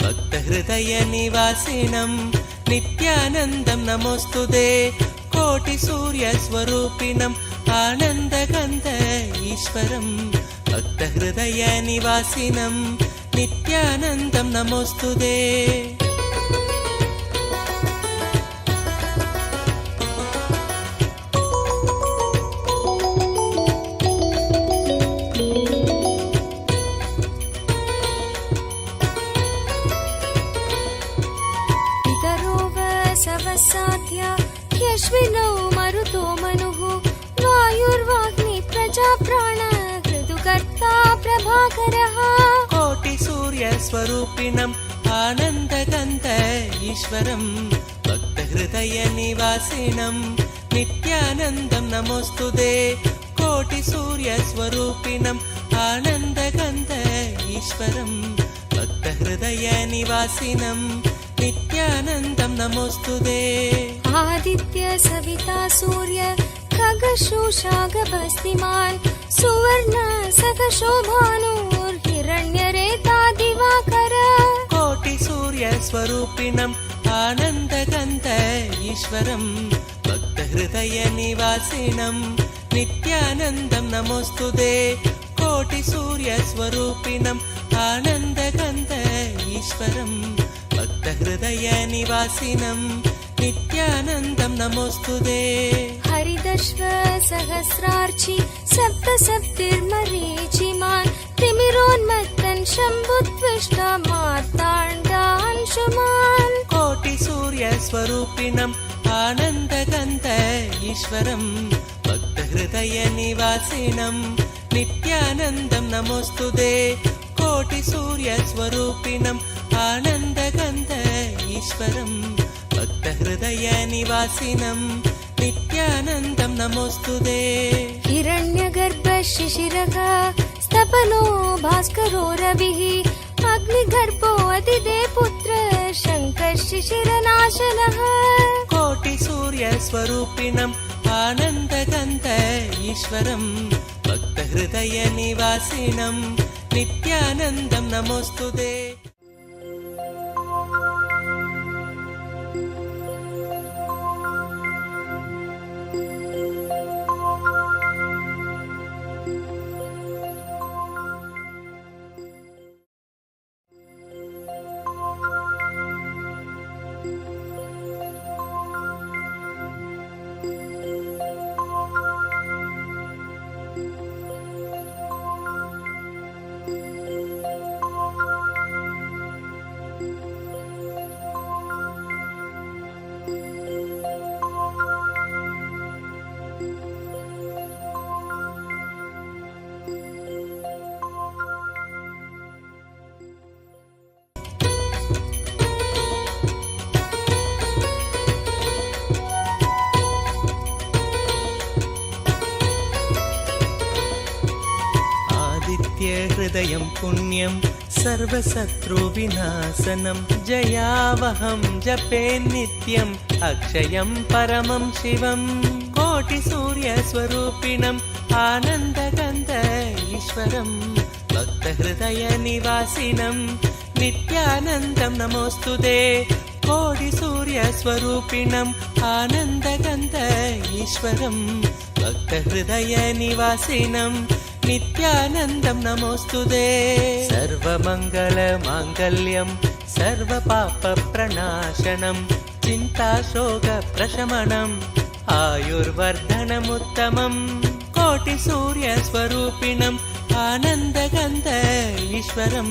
भक्तहृदयनिवासिनम् नित्यानन्दं नमोऽस्तुते कोटिसूर्यस्वरूपिणम् आनन्दगन्ध ईश्वरम् भक्तहृदयनिवासिनम् नित्यानन्दं नमोऽस्तुते साध्या ह्यश्विनौ मरुतो मनुः वायुर्वाग्नि प्रजाप्राण ऋतुकर्ता प्रभाकरः कोटिसूर्यस्वरूपिणम् आनन्दगन्ध ईश्वरम् भक्तहृदयनिवासिनम् नित्यानन्दं नमोऽस्तुते कोटिसूर्यस्वरूपिणम् आनन्दगन्ध ईश्वरम् भक्तहृदयनिवासिनम् नित्यानन्दं नमोऽस्तुते आदित्य सविता सूर्य खगशोषागभस्तिमान् सुवर्ण सखशोभानुर्हिरण्यरेता दिवाकर कोटिसूर्यस्वरूपिणम् आनन्दगन्ध ईश्वरम् भक्तहृदयनिवासिनम् नित्यानन्दं नमोऽस्तुते कोटिसूर्यस्वरूपिणम् आनन्दगन्ध ईश्वरम् भक्तहृदयनिवासिनम् नित्यानन्दं नमोऽस्तुते हरिदश्व सहस्रार्चि सप्त सप्तिर्मरीचिमान् तिमिरोन्मत्तन् शम्भुत्विष्ट मार्ताण्डांशुमान् कोटिसूर्यस्वरूपिणम् आनन्दगन्ध ईश्वरम् भक्तहृदयनिवासिनम् नित्यानन्दं नमोऽस्तुते कोटिसूर्यस्वरूपिणम् आनन्दगन्ध ईश्वरम् भक्तहृदयनिवासिनम् नित्यानन्दं नमोऽस्तुते हिरण्यगर्भ शिशिरः स्तपनो भास्करो रविः अग्निगर्भो अतिदे पुत्र शङ्कः शिशिरनाशनः कोटिसूर्यस्वरूपिणम् आनन्दगन्ध ईश्वरम् भक्तहृदयनिवासिनम् नित्यानन्दं नमोऽस्तुते भक्तहृदयं पुण्यं सर्वशत्रुविनाशनं जयावहं जपे नित्यम् अक्षयं परमं शिवं कोटिसूर्यस्वरूपिणम् आनन्दगन्ध ईश्वरं भक्तहृदयनिवासिनं नित्यानन्दं नमोऽस्तुते कोटिसूर्यस्वरूपिणम् आनन्दगन्ध ईश्वरं भक्तहृदयनिवासिनं नित्यानन्दं नमोऽस्तुते सर्वमङ्गलमाङ्गल्यं सर्वपापप्रणाशनं चिन्ताशोकप्रशमनम् आयुर्वर्धनमुत्तमं कोटिसूर्यस्वरूपिणम् आनन्दगन्ध ईश्वरं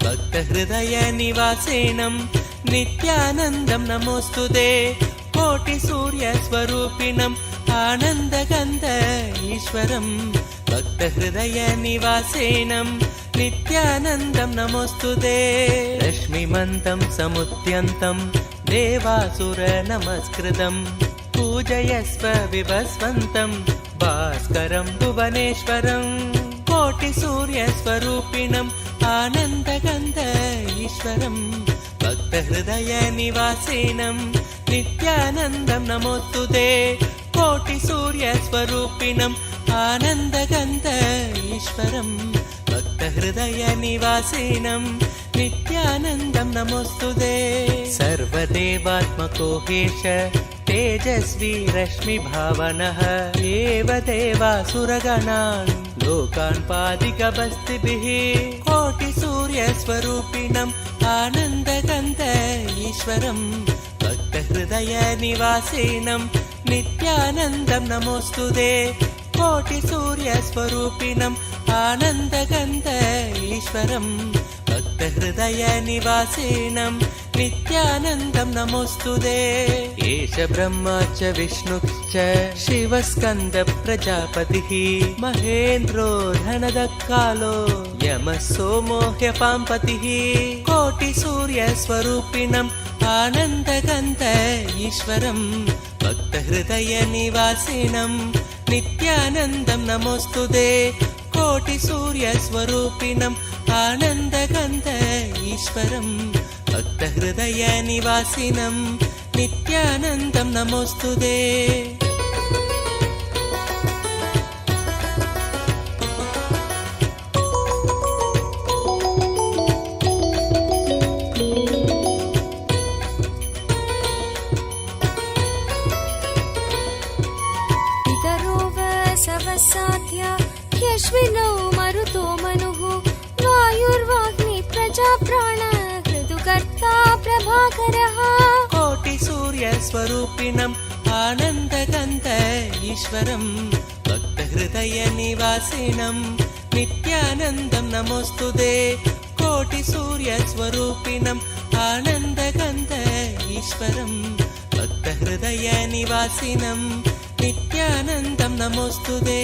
भक्तहृदयनिवासिनं नित्यानन्दं नमोऽस्तुते कोटिसूर्यस्वरूपिणम् आनन्दगन्ध ईश्वरं भक्तहृदयनिवासिनं नित्यानन्दं नमोऽस्तुते रश्मिमन्तं समुद्यन्तं देवासुरनमस्कृतं पूजयस्व विभस्वन्तं भास्करं भुवनेश्वरं कोटिसूर्यस्वरूपिणम् आनन्दगन्ध ईश्वरं भक्तहृदयनिवासिनं नित्यानन्दं नमोऽस्तुते कोटिसूर्यस्वरूपिणम् आनन्दगन्ध ईश्वरं भक्तहृदयनिवासिनं नित्यानन्दं नमोऽस्तुते सर्वदेवात्मको हेश तेजस्वी रश्मिभावनः एव देवासुरगणान् लोकान् पादिकबस्तिभिः कोटिसूर्यस्वरूपिणम् आनन्दगन्ध ईश्वरं भक्तहृदयनिवासिनं नित्यानन्दं नमोऽस्तुते कोटिसूर्यस्वरूपिणम् आनन्दगन्ध ईश्वरं भक्तहृदयनिवासिनं नित्यानन्दं नमोऽस्तुते एष ब्रह्मा च विष्णुश्च शिवस्कन्द प्रजापतिः महेन्द्रो धनदकालो यमः सोमो ह्यपाम्पतिः कोटिसूर्यस्वरूपिणम् आनन्दगन्ध ईश्वरं भक्तहृदयनिवासिनं नित्यानन्दं नमोऽस्तुते कोटिसूर्यस्वरूपिणम् आनन्दगन्ध ईश्वरं भक्तहृदयनिवासिनं नित्यानन्दं नमोऽस्तुते साध्या ह्यश्विनौ मरुतो मनुः वायुर्वाग्नि प्रजाप्राण ऋतुकर्ता प्रभाकरः कोटिसूर्यस्वरूपिणम् आनन्दगन्ध ईश्वरं भक्तहृदयनिवासिनं नित्यानन्दं नमोऽस्तुते कोटिसूर्यस्वरूपिणम् आनन्दगन्ध ईश्वरं भक्तहृदयनिवासिनं नित्यानन्दं नमोऽस्तुते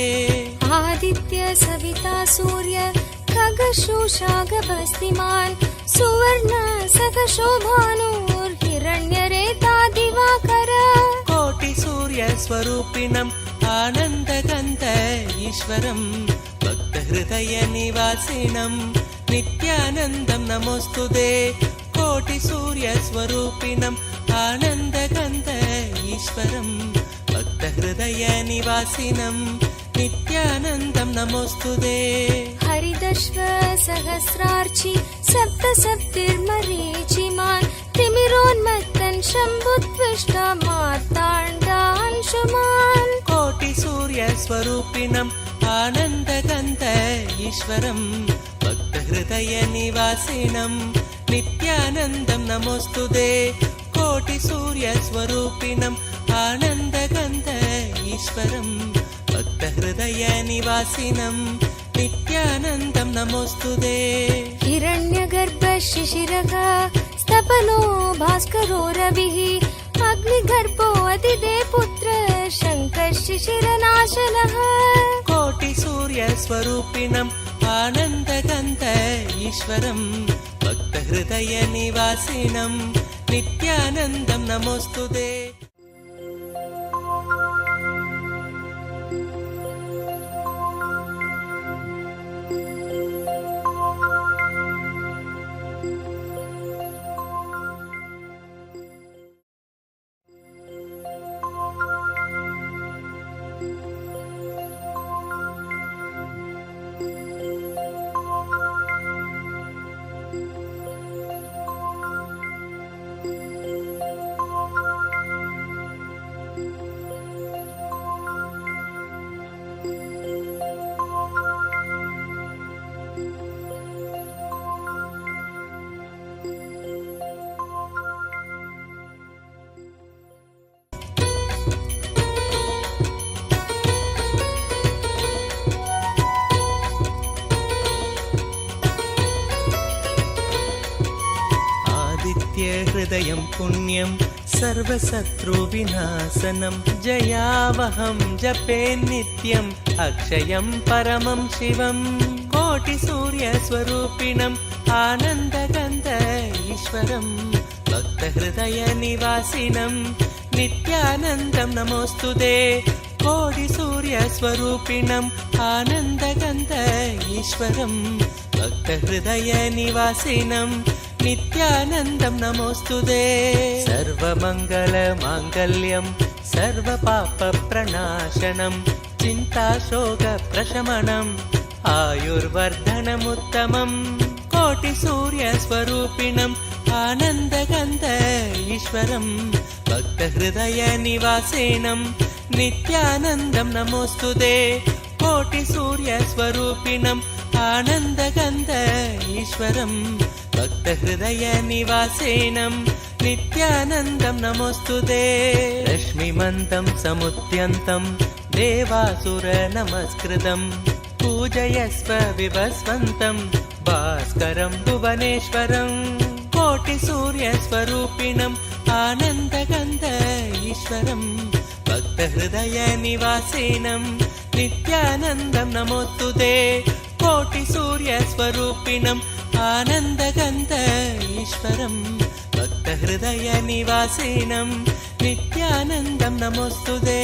आदित्य सविता सूर्य खगशोषागभस्तिमान् सुवर्ण सखशोभानुर्हिरण्यरेता दिवाकर कोटिसूर्यस्वरूपिणम् आनन्दगन्ध ईश्वरं भक्तहृदयनिवासिनं नित्यानन्दं नमोऽस्तुते कोटिसूर्यस्वरूपिणम् आनन्दगन्ध ईश्वरं भक्तहृदयनिवासिनं नित्यानन्दं नमोऽस्तुते हरिदश्व सहस्रार्चि सप्त सप्तिर्मरीचिमान् तिमिरोन्मत्तन् शम्भुत्विष्टा मार्ताण्डांशुमान् कोटिसूर्यस्वरूपिणम् आनन्दगन्ध ईश्वरं भक्तहृदयनिवासिनं नित्यानन्दं नमोऽस्तुते कोटिसूर्यस्वरूपिणम् आनन्दगन्ध ईश्वरं भक्तहृदयनिवासिनं नित्यानन्दं नमोऽस्तुते हिरण्यगर्भ शिशिरः स्तपनो भास्करो रविः अग्निगर्भो अदिते पुत्र शङ्कर शिशिरनाशनः कोटिसूर्यस्वरूपिणम् आनन्दगन्ध ईश्वरं भक्तहृदयनिवासिनं नित्यानन्दं नमोऽस्तुते नित्यहृदयं पुण्यं सर्वशत्रुविनाशनं जयावहं जपे नित्यम् अक्षयं परमं शिवं कोटिसूर्यस्वरूपिणम् आनन्दगन्ध ईश्वरं भक्तहृदयनिवासिनं नित्यानन्दं नमोऽस्तुते कोटिसूर्यस्वरूपिणम् आनन्दगन्ध ईश्वरं भक्तहृदयनिवासिनं नित्यानन्दं नमोऽस्तुते सर्वमङ्गलमाङ्गल्यं सर्वपापप्रणाशनं चिन्ताशोकप्रशमनम् आयुर्वर्धनमुत्तमं कोटिसूर्यस्वरूपिणम् आनन्दगन्ध ईश्वरं भक्तहृदयनिवासिनं नित्यानन्दं नमोऽस्तुते कोटिसूर्यस्वरूपिणम् आनन्दगन्ध ईश्वरं भक्तहृदयनिवासिनं नित्यानन्दं नमोऽस्तुते रश्मिमन्तं समुद्यन्तं देवासुरनमस्कृतं पूजयस्व विभस्वन्तं भास्करं भुवनेश्वरं कोटिसूर्यस्वरूपिणम् आनन्दगन्ध ईश्वरं भक्तहृदयनिवासिनं नित्यानन्दं नमोऽस्तुते कोटिसूर्यस्वरूपिणम् आनन्दगन्ध ईश्वरं भक्तहृदयनिवासिनं नित्यानन्दं नमोऽस्तुते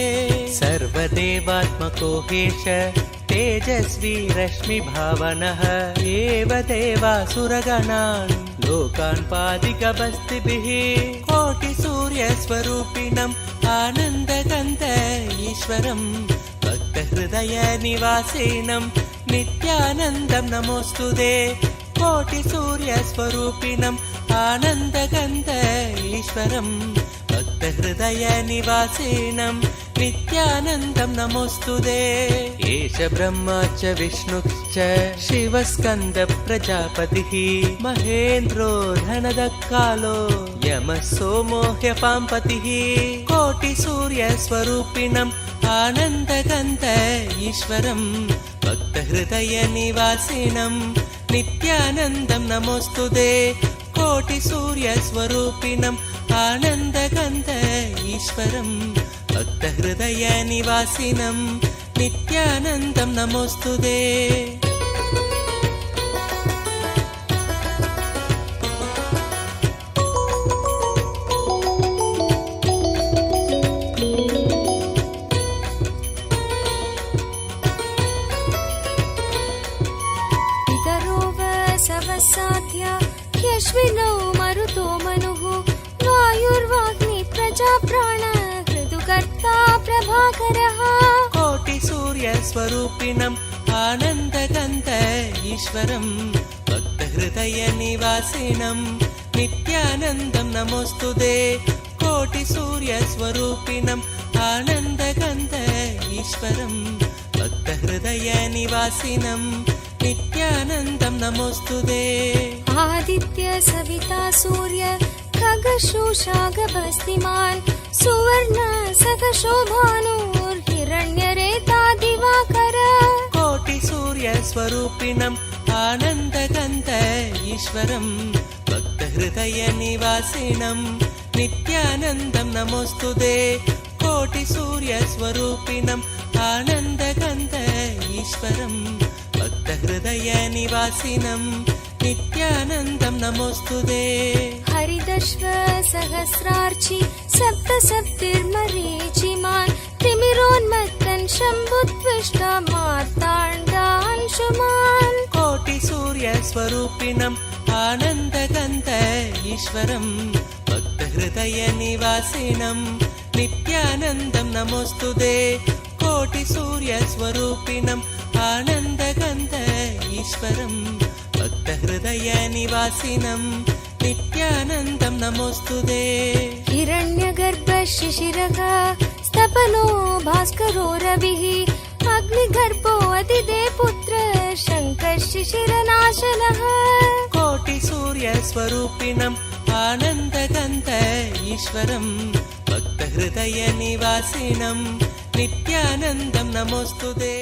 सर्वदेवात्मको हेश तेजस्वी रश्मिभावनः एव देवासुरगणान् लोकान् पादिकबस्तिभिः कोटिसूर्यस्वरूपिणम् आनन्दगन्ध ईश्वरं भक्तहृदयनिवासिनं नित्यानन्दं नमोऽस्तुते कोटिसूर्यस्वरूपिणम् आनन्दगन्ध ईश्वरं भक्तहृदयनिवासिनं नित्यानन्दं नमोऽस्तुते एष ब्रह्मा च विष्णुश्च शिवस्कन्द प्रजापतिः महेन्द्रो धनदकालो यमः सोमो ह्यपाम्पतिः कोटिसूर्यस्वरूपिणम् आनन्दगन्ध ईश्वरं भक्तहृदयनिवासिनं नित्यानन्दं नमोऽस्तुते कोटिसूर्यस्वरूपिणम् आनन्दगन्ध ईश्वरं भक्तहृदयनिवासिनं नित्यानन्दं नमोऽस्तुते साध्या ह्यश्विनौ मरुतो मनुः वायुर्वाग्नि प्रजाप्राण ऋतुकर्ता प्रभाकरः कोटिसूर्यस्वरूपिणम् आनन्दगन्ध ईश्वरं भक्तहृदयनिवासिनं नित्यानन्दं नमोऽस्तुते कोटिसूर्यस्वरूपिणम् आनन्दगन्ध ईश्वरं भक्तहृदयनिवासिनं नित्यानन्दं नमोऽस्तुते आदित्य सविता सूर्य खगशोषागभस्तिमान् सुवर्ण सखशोभानुर्हिरण्यरेता दिवाकर कोटिसूर्यस्वरूपिणम् आनन्दगन्ध ईश्वरं भक्तहृदयनिवासिनं नित्यानन्दं नमोऽस्तुते कोटिसूर्यस्वरूपिणम् आनन्दगन्ध ईश्वरं भक्तहृदयनिवासिनं नित्यानन्दं नमोऽस्तुते हरिदश्व सहस्रार्चि सप्तसप्तिर्मरीचिमान् तिमिरोन्मत्तन् शम्भुत्विष्टा मार्ताण्डांशुमान् कोटिसूर्यस्वरूपिणम् आनन्दगन्ध ईश्वरं भक्तहृदयनिवासिनं नित्यानन्दं नमोऽस्तुते कोटिसूर्यस्वरूपिणम् आनन्दगन्ध ईश्वरं भक्तहृदयनिवासिनं नित्यानन्दं नमोऽस्तुते हिरण्यगर्भ शिशिरः स्तपनो भास्करो रविः अग्निगर्भो अतिदे पुत्र शङ्कर शिशिरनाशनः कोटिसूर्यस्वरूपिणम् आनन्दगन्ध ईश्वरं भक्तहृदयनिवासिनं नित्यानन्दं नमोऽस्तुते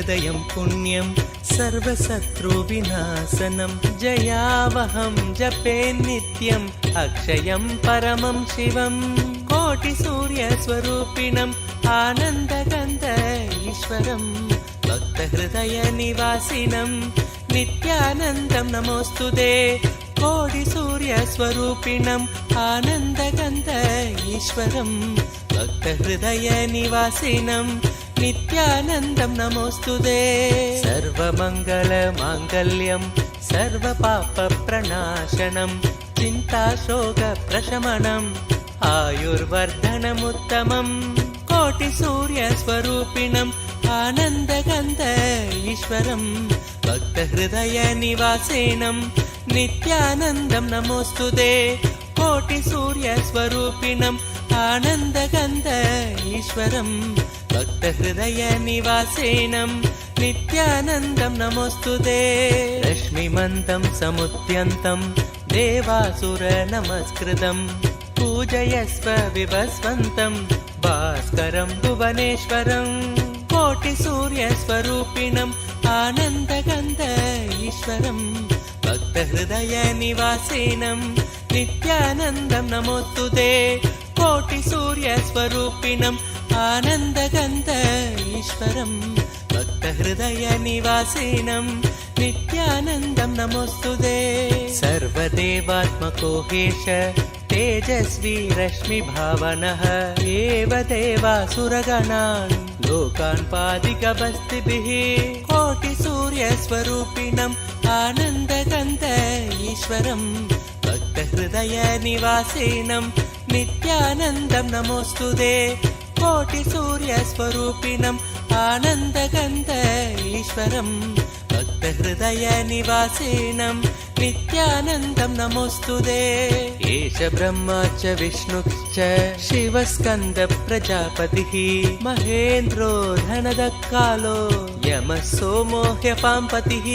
भक्तहृदयं पुण्यं सर्वशत्रुविनाशनं जयावहं जपे नित्यम् अक्षयं परमं शिवं कोटिसूर्यस्वरूपिणम् आनन्दगन्ध ईश्वरं भक्तहृदयनिवासिनं नित्यानन्दं नमोऽस्तुते कोटिसूर्यस्वरूपिणम् आनन्दगन्ध ईश्वरं भक्तहृदयनिवासिनं नित्यानन्दं नमोऽस्तुते सर्वमङ्गलमाङ्गल्यं सर्वपापप्रणाशनं चिन्ताशोकप्रशमनम् आयुर्वर्धनमुत्तमम् कोटिसूर्यस्वरूपिणम् आनन्दगन्ध ईश्वरं भक्तहृदयनिवासिनं नित्यानन्दं नमोऽस्तुते कोटिसूर्यस्वरूपिणम् आनन्दगन्ध ईश्वरं भक्तहृदयनिवासिनं नित्यानन्दं नमोऽस्तुते रश्मिमन्तं समुद्यन्तं देवासुरनमस्कृतं पूजयस्व विभस्वन्तं भास्करं भुवनेश्वरं कोटिसूर्यस्वरूपिणम् आनन्दगन्ध ईश्वरं भक्तहृदयनिवासिनं नित्यानन्दं नमोऽस्तुते कोटिसूर्यस्वरूपिणम् आनन्दगन्ध ईश्वरं भक्तहृदयनिवासिनं नित्यानन्दं नमोऽस्तुते सर्वदेवात्मको हेश तेजस्वी रश्मिभावनः एव देवासुरगणान् लोकान् पादिकबस्तिभिः कोटिसूर्यस्वरूपिणम् आनन्दगन्ध ईश्वरं भक्तहृदयनिवासिनं नित्यानन्दं नमोऽस्तुते कोटिसूर्यस्वरूपिणम् आनन्दगन्ध ईश्वरं भक्तहृदयनिवासिनं नित्यानन्दं नमोऽस्तुते एष ब्रह्मा च विष्णुश्च शिवस्कन्द प्रजापतिः महेन्द्रो धनदकालो यमः सोमो ह्यपाम्पतिः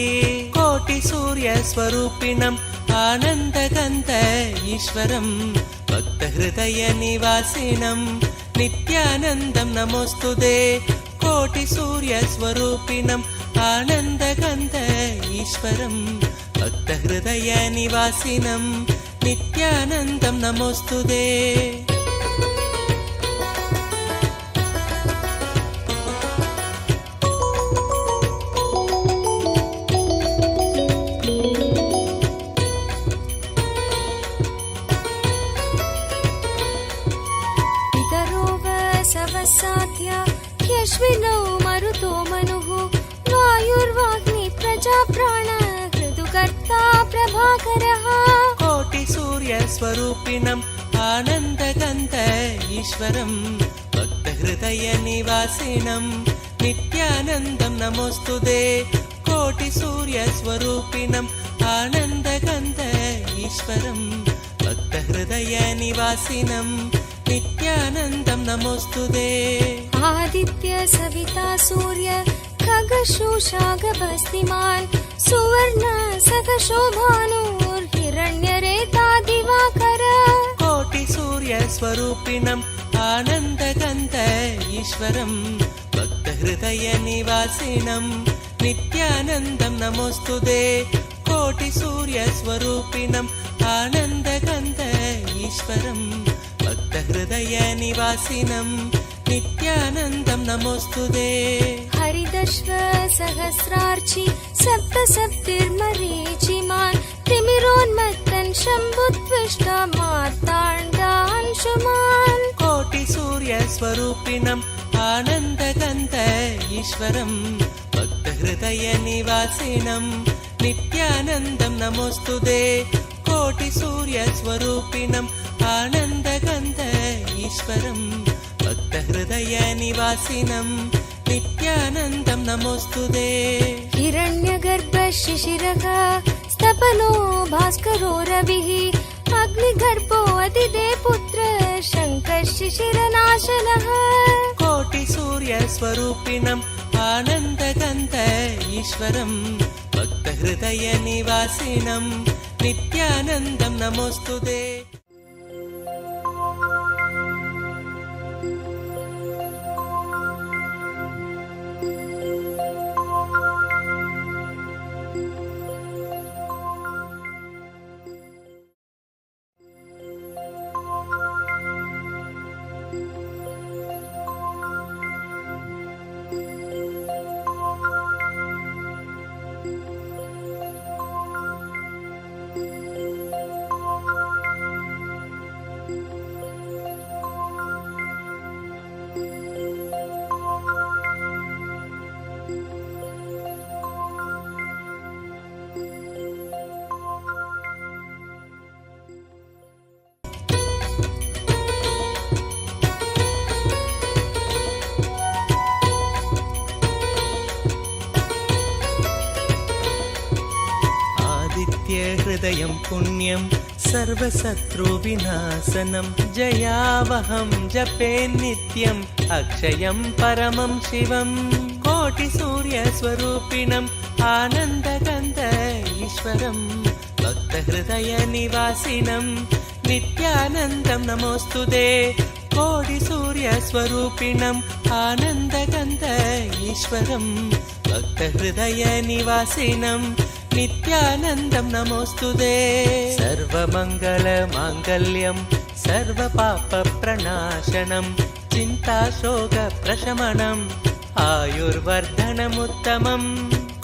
कोटिसूर्यस्वरूपिणम् आनन्दगन्ध ईश्वरं भक्तहृदयनिवासिनं नित्यानन्दं नमोऽस्तुते कोटिसूर्यस्वरूपिणम् आनन्दगन्ध ईश्वरं भक्तहृदयनिवासिनं नित्यानन्दं नमोऽस्तुते सवसाध्या ह्यश्विनौ मरुतो मनुः वायुर्वाग्नि प्रजाप्राण ऋतुकर्ता प्रभाकरः कोटिसूर्यस्वरूपिणम् आनन्दगन्ध ईश्वरं भक्तहृदयनिवासिनं नित्यानन्दं नमोऽस्तुते कोटिसूर्यस्वरूपिणम् आनन्दगन्ध ईश्वरं भक्तहृदयनिवासिनं नित्यानन्दं नमोऽस्तुते आदित्य सविता सूर्य खगशोषागभस्तिमान् सुवर्ण सखशोभानुर्हिरण्यरेता दिवाकर कोटिसूर्यस्वरूपिणम् आनन्दगन्ध ईश्वरं भक्तहृदयनिवासिनं नित्यानन्दं नमोऽस्तुते कोटिसूर्यस्वरूपिणम् आनन्दगन्ध ईश्वरं भक्तहृदयनिवासिनं नित्यानन्दं नमोऽस्तुते हरिदश्व सहस्रार्चि सप्तसप्तिर्मरीचिमान् तिमिरोन्मत्तन् शम्भुत्विष्ट मार्ताण्डांशुमान् कोटिसूर्यस्वरूपिणम् आनन्दगन्ध ईश्वरं भक्तहृदयनिवासिनं नित्यानन्दं नमोऽस्तुते कोटिसूर्यस्वरूपिणम् आनन्दगन्ध ईश्वरं भक्तहृदयनिवासिनं नित्यानन्दं नमोऽस्तुते हिरण्यगर्भ शिशिरः स्तपनो भास्करो रविः अग्निगर्भो अतिदे पुत्र शङ्कर शिशिरनाशनः कोटिसूर्यस्वरूपिणम् आनन्दगन्ध ईश्वरं भक्तहृदयनिवासिनं नित्यानन्दं नमोऽस्तुते सर्वोदयं पुण्यं सर्वशत्रुविनाशनं जयावहं जपे नित्यम् अक्षयं परमं शिवं कोटिसूर्यस्वरूपिणम् आनन्दगन्ध ईश्वरं भक्तहृदयनिवासिनं नित्यानन्दं नमोऽस्तुते कोटिसूर्यस्वरूपिणम् आनन्दगन्ध ईश्वरं भक्तहृदयनिवासिनं नित्यानन्दं नमोऽस्तुते सर्वमङ्गलमाङ्गल्यं सर्वपापप्रणाशनं चिन्ताशोकप्रशमनम् आयुर्वर्धनमुत्तमम्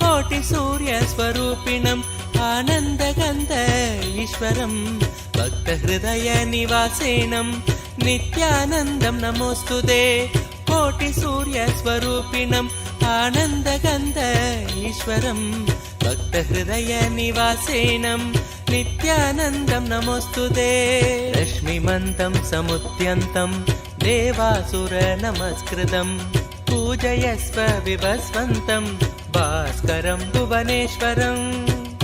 कोटिसूर्यस्वरूपिणम् आनन्दगन्ध ईश्वरं भक्तहृदयनिवासिनं नित्यानन्दं नमोऽस्तुते कोटिसूर्यस्वरूपिणम् आनन्दगन्ध ईश्वरं भक्तहृदयनिवासिनं नित्यानन्दं नमोऽस्तुते रश्मिमन्तं समुद्यन्तं देवासुरनमस्कृतं पूजयस्व विभस्वन्तं भास्करं भुवनेश्वरं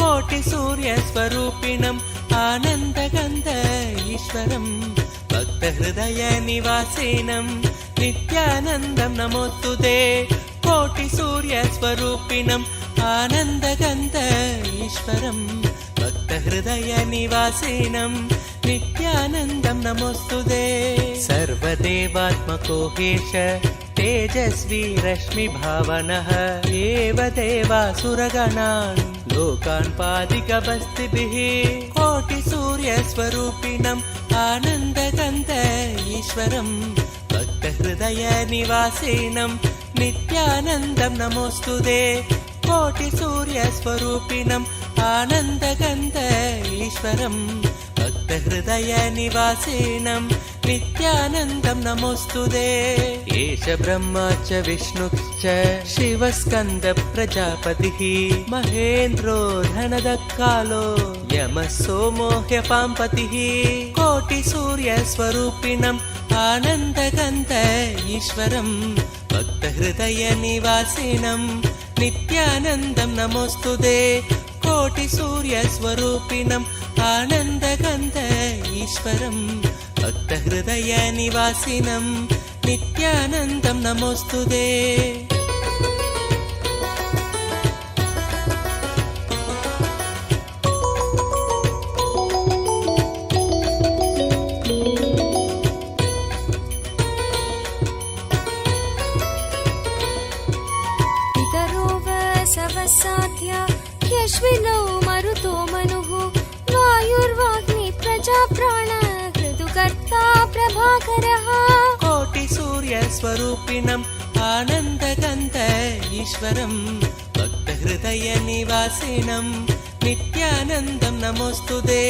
कोटिसूर्यस्वरूपिणम् आनन्दगन्ध ईश्वरं भक्तहृदयनिवासिनं नित्यानन्दं नमोऽस्तुते कोटिसूर्यस्वरूपिणम् आनन्दगन्ध ईश्वरं भक्तहृदयनिवासिनं नित्यानन्दं नमोऽस्तुते सर्वदेवात्मको हेश तेजस्वी रश्मिभावनः एव देवासुरगणान् लोकान् पादिकबस्तिभिः कोटिसूर्यस्वरूपिणम् आनन्दगन्ध ईश्वरं भक्तहृदयनिवासिनं नित्यानन्दं नमोऽस्तुते कोटिसूर्यस्वरूपिणम् आनन्दगन्ध ईश्वरं भक्तहृदयनिवासिनं नित्यानन्दं नमोऽस्तुते एष ब्रह्मा च विष्णुश्च शिवस्कन्द प्रजापतिः महेन्द्रो धनदकालो यमः सोमो ह्यपाम्पतिः कोटिसूर्यस्वरूपिणम् आनन्दगन्ध ईश्वरं भक्तहृदयनिवासिनं नित्यानन्दं नमोऽस्तुते कोटिसूर्यस्वरूपिणम् आनन्दगन्ध ईश्वरं भक्तहृदयनिवासिनं नित्यानन्दं नमोऽस्तुते सवसाध्या ह्यश्विनौ मरुतो मनुः वायुर्वाग्नि प्रजाप्राण ऋतुकर्ता प्रभाकरः कोटिसूर्यस्वरूपिणम् आनन्दगन्ध ईश्वरं भक्तहृदयनिवासिनं नित्यानन्दं नमोऽस्तुते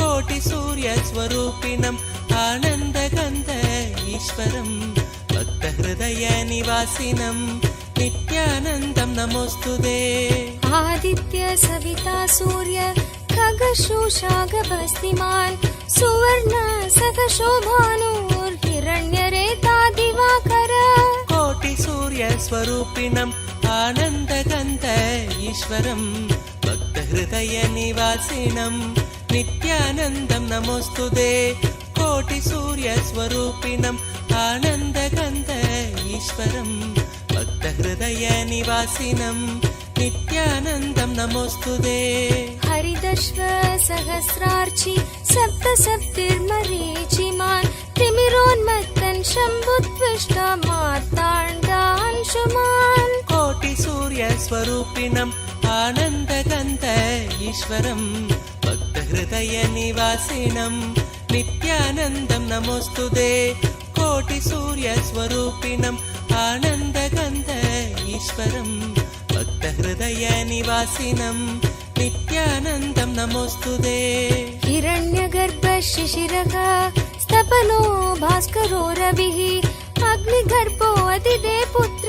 कोटिसूर्यस्वरूपिणम् आनन्दगन्ध ईश्वरं भक्तहृदयनिवासिनं नित्यानन्दं नमोऽस्तुते आदित्य सविता सूर्य खगशोषागभस्तिमान् सुवर्ण सखशोभानुर्हिरण्यरेता दिवाकर कोटिसूर्यस्वरूपिणम् आनन्दगन्ध ईश्वरं भक्तहृदयनिवासिनं नित्यानन्दं नमोऽस्तुते कोटिसूर्यस्वरूपिणम् आनन्दगन्ध ईश्वरं भक्तहृदयनिवासिनं नित्यानन्दं नमोऽस्तुते हरिदश्व सहस्रार्चि सप्तसप्तिर्मरीचिमान् तिमिरोन्मत्तन् शम्भुत्विष्ट मार्ताण्डांशुमान् कोटिसूर्यस्वरूपिणम् आनन्दगन्ध ईश्वरं भक्तहृदयनिवासिनं नित्यानन्दं नमोऽस्तुते कोटिसूर्यस्वरूपिणम् आनन्दगन्ध ईश्वरं भक्तहृदयनिवासिनं नित्यानन्दं नमोऽस्तुते हिरण्यगर्भ शिशिरः स्तपनो भास्करो रविः अग्निगर्भो अतिदे पुत्र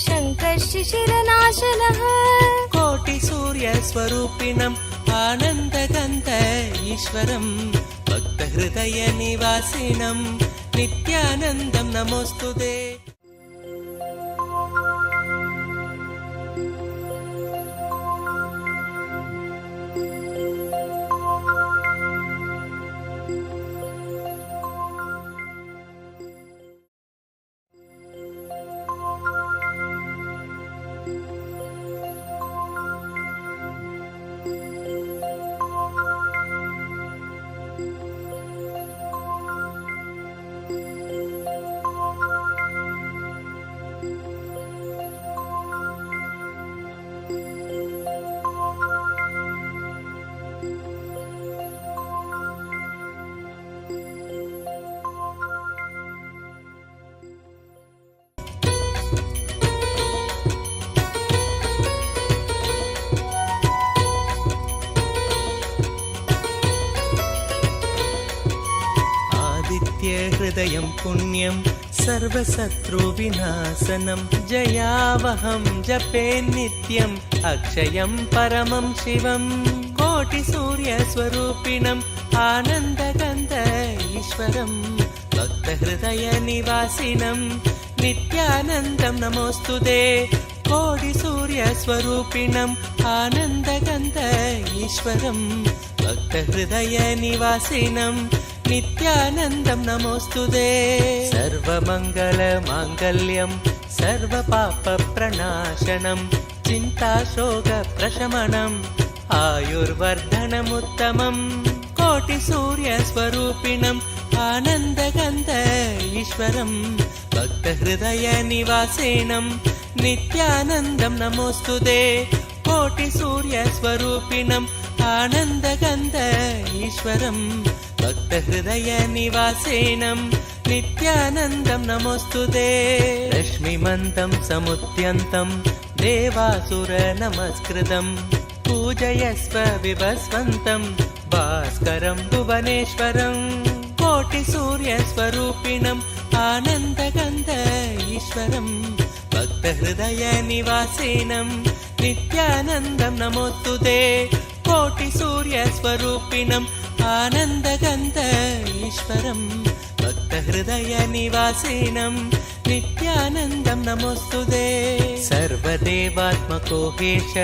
शङ्कः शिशिरनाशनः कोटिसूर्यस्वरूपिणम् आनन्दगन्ध ईश्वरं भक्तहृदयनिवासिनं नित्यानन्दं नमोऽस्तुते हृदयं पुण्यं सर्वशत्रुविनाशनं जयावहं जपे नित्यम् अक्षयं परमं शिवं कोटिसूर्यस्वरूपिणम् आनन्दगन्ध ईश्वरं भक्तहृदयनिवासिनं नित्यानन्दं नमोऽस्तुते कोटिसूर्यस्वरूपिणम् आनन्दगन्ध ईश्वरं भक्तहृदयनिवासिनं नित्यानन्दं नमोऽस्तुते सर्वमङ्गलमाङ्गल्यं सर्वपापप्रणाशनं चिन्ताशोकप्रशमनम् आयुर्वर्धनमुत्तमम् कोटिसूर्यस्वरूपिणम् आनन्दगन्ध ईश्वरं भक्तहृदयनिवासिनं नित्यानन्दं नमोऽस्तुते कोटिसूर्यस्वरूपिणम् आनन्दगन्ध ईश्वरं भक्तहृदयनिवासिनं नित्यानन्दं नमोऽस्तुते रश्मिमन्तं समुद्यन्तं देवासुरनमस्कृतं पूजयस्व विभस्वन्तं भास्करं भुवनेश्वरं कोटिसूर्यस्वरूपिणम् आनन्दगन्ध ईश्वरं भक्तहृदयनिवासिनं नित्यानन्दं नमोऽस्तुते कोटिसूर्यस्वरूपिणम् आनन्दगन्ध ईश्वरं भक्तहृदयनिवासिनं नित्यानन्दं नमोऽस्तुते सर्वदेवात्मको हेश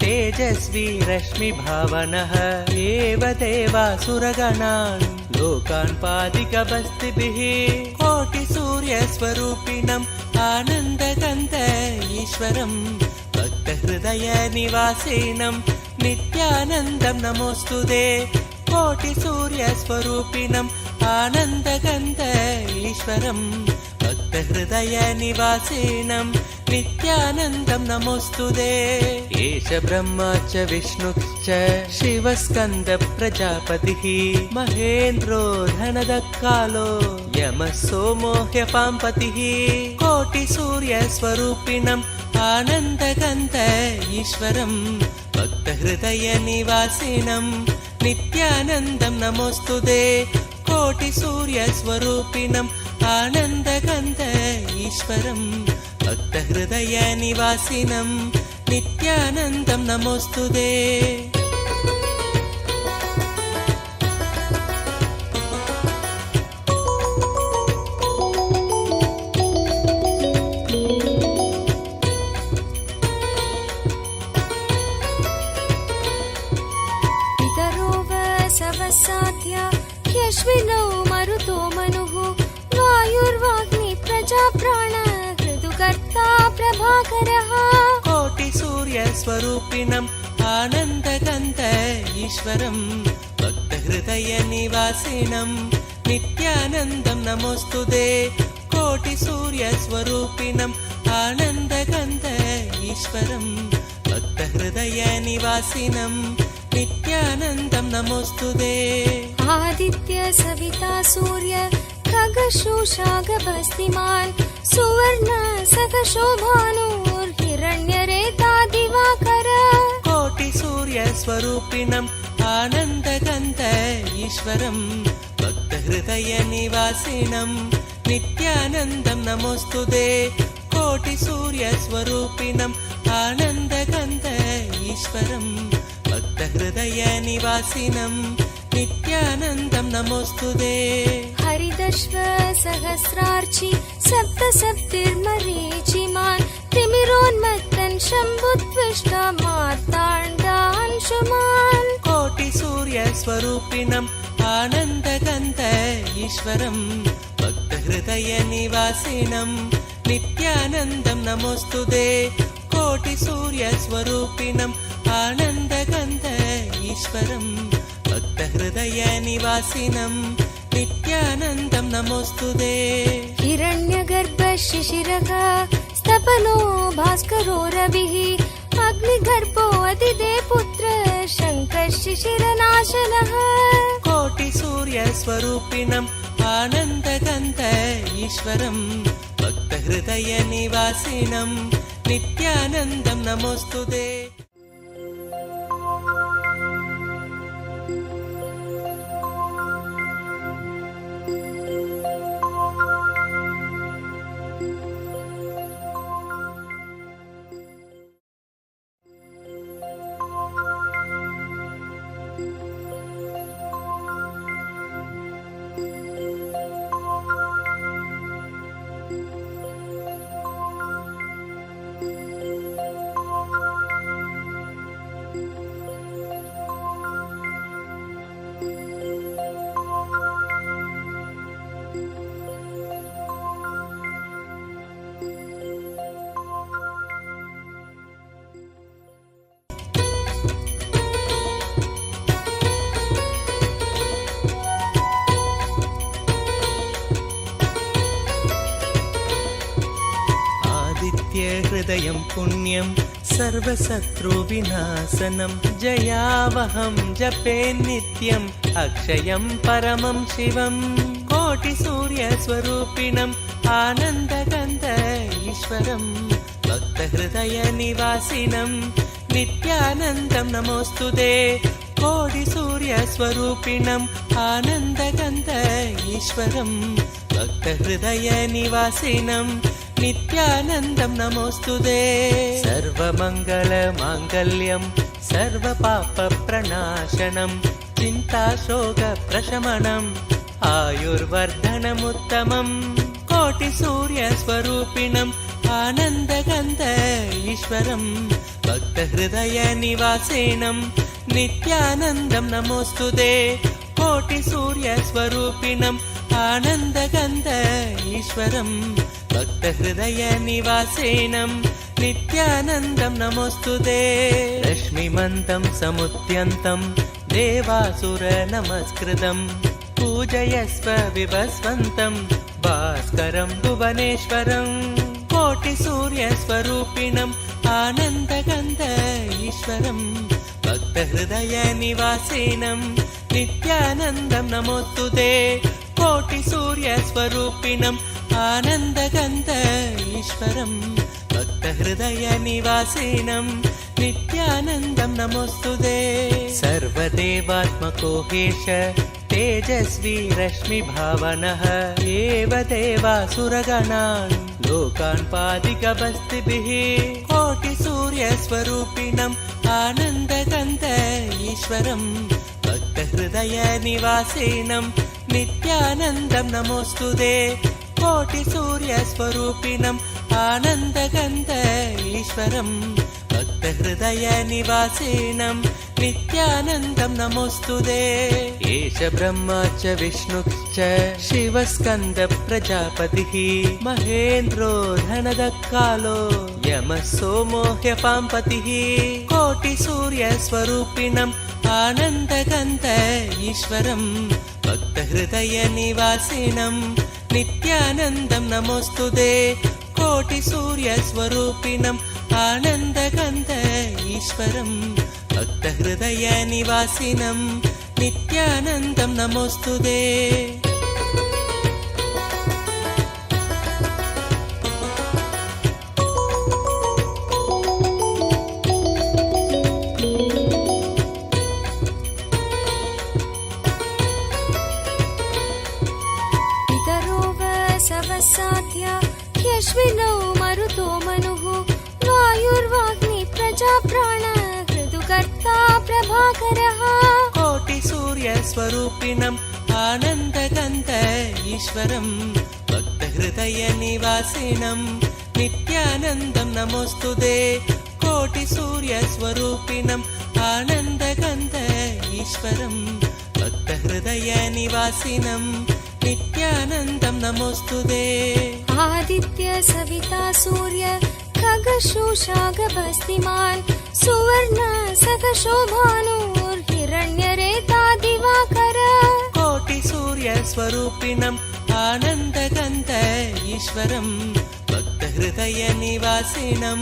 तेजस्वी रश्मिभावनः एव देवासुरगणान् लोकान् पादिकबस्तिभिः कोटिसूर्यस्वरूपिणम् आनन्दगन्ध ईश्वरं भक्तहृदयनिवासिनं नित्यानन्दं नमोऽस्तुते कोटिसूर्यस्वरूपिणम् आनन्दगन्ध ईश्वरं भक्तहृदयनिवासिनं नित्यानन्दं नमोऽस्तुते एष ब्रह्मा च विष्णुश्च शिवस्कन्द प्रजापतिः महेन्द्रो धनदकालो यमः सोमो ह्यपाम्पतिः कोटिसूर्यस्वरूपिणम् आनन्दगन्ध ईश्वरं भक्तहृदयनिवासिनं नित्यानन्दं नमोऽस्तुते कोटिसूर्यस्वरूपिणम् आनन्दगन्ध ईश्वरं भक्तहृदयनिवासिनं नित्यानन्दं नमोऽस्तुते सवसाध्या ह्यश्विनौ मरुतो मनुः वायुर्वाग्नि प्रजाप्राण ऋतुकर्ता प्रभाकरः कोटिसूर्यस्वरूपिणम् आनन्दगन्ध ईश्वरं भक्तहृदयनिवासिनं नित्यानन्दं नमोऽस्तुते कोटिसूर्यस्वरूपिणम् आनन्दगन्ध ईश्वरं भक्तहृदयनिवासिनं नित्यानन्दं नमोऽस्तुते आदित्य सविता सूर्य खगशोषागभस्तिमान् सुवर्ण सखशोभानुर्हिरण्यरेता दिवाकर कोटिसूर्यस्वरूपिणम् आनन्दगन्ध ईश्वरं भक्तहृदयनिवासिनं नित्यानन्दं नमोऽस्तुते कोटिसूर्यस्वरूपिणम् आनन्दगन्ध ईश्वरं भक्तहृदयनिवासिनं नित्यानन्दं नमोऽस्तुते हरिदश्व सहस्रार्चि सप्तसप्तिर्मरीचिमान् तिमिरोन्मत्तन् शम्भुत्विष्ट मार्ताण्डांशुमान् कोटिसूर्यस्वरूपिणम् आनन्दगन्ध ईश्वरं भक्तहृदयनिवासिनं नित्यानन्दं नमोऽस्तुते कोटिसूर्यस्वरूपिणम् आनन्दगन्ध ईश्वरं भक्तहृदयनिवासिनं नित्यानन्दं नमोऽस्तुते हिरण्यगर्भ शिशिरः स्तपनो भास्करो रविः अग्निगर्भो अतिदे पुत्र शङ्कः शिशिरनाशनः कोटिसूर्यस्वरूपिणम् आनन्दगन्ध ईश्वरं भक्तहृदयनिवासिनं नित्यानन्दं नमोऽस्तुते भक्तहृदयं पुण्यं सर्वशत्रुविनाशनं जयावहं जपे नित्यम् अक्षयं परमं शिवं कोटिसूर्यस्वरूपिणम् आनन्दगन्ध ईश्वरं भक्तहृदयनिवासिनं नित्यानन्दं नमोऽस्तुते कोटिसूर्यस्वरूपिणम् आनन्दगन्ध ईश्वरं भक्तहृदयनिवासिनं नित्यानन्दं नमोऽस्तुते सर्वमङ्गलमाङ्गल्यं सर्वपापप्रणाशनं चिन्ताशोकप्रशमनम् आयुर्वर्धनमुत्तमम् कोटिसूर्यस्वरूपिणम् आनन्दगन्ध ईश्वरं भक्तहृदयनिवासिनं नित्यानन्दं नमोऽस्तुते कोटिसूर्यस्वरूपिणम् आनन्दगन्ध ईश्वरं भक्तहृदयनिवासिनं नित्यानन्दं नमोऽस्तुते रश्मिमन्तं समुद्यन्तं देवासुरनमस्कृतं पूजयस्व विभस्वन्तं भास्करं भुवनेश्वरं कोटिसूर्यस्वरूपिणम् आनन्दगन्ध ईश्वरं भक्तहृदयनिवासिनं नित्यानन्दं नमोऽस्तुते कोटिसूर्यस्वरूपिणम् आनन्दगन्ध ईश्वरं भक्तहृदयनिवासिनं नित्यानन्दं नमोऽस्तुते सर्वदेवात्मको हेश तेजस्वी रश्मिभावनः एव देवासुरगणान् लोकान् पादिकबस्तिभिः कोटिसूर्यस्वरूपिणम् आनन्दगन्ध ईश्वरं भक्तहृदयनिवासिनं नित्यानन्दं नमोऽस्तुते कोटिसूर्यस्वरूपिणम् आनन्दगन्ध ईश्वरं भक्तहृदयनिवासिनं नित्यानन्दं नमोऽस्तुते एष ब्रह्मा च विष्णुश्च शिवस्कन्द प्रजापतिः महेन्द्रो धनदकालो यमः सोमो ह्यपाम्पतिः कोटिसूर्यस्वरूपिणम् आनन्दगन्ध ईश्वरं भक्तहृदयनिवासिनं नित्यानन्दं नमोऽस्तुते कोटिसूर्यस्वरूपिणम् आनन्दगन्ध ईश्वरं भक्तहृदयनिवासिनं नित्यानन्दं नमोऽस्तुते साध्या ह्यश्विनौ मरुतो मनुः वायुर्वाग्नि प्रजाप्राण ऋतुकर्ता प्रभाकरः कोटिसूर्यस्वरूपिणम् आनन्दगन्ध ईश्वरं भक्तहृदयनिवासिनं नित्यानन्दं नमोऽस्तुते कोटिसूर्यस्वरूपिणम् आनन्दगन्ध ईश्वरं भक्तहृदयनिवासिनं नित्यानन्दं नमोऽस्तुते आदित्य सविता सूर्य खगशोषागभस्तिमान् सुवर्ण सखशोभानुर्हिरण्यरेता दिवाकर कोटिसूर्यस्वरूपिणम् आनन्दगन्ध ईश्वरं भक्तहृदयनिवासिनं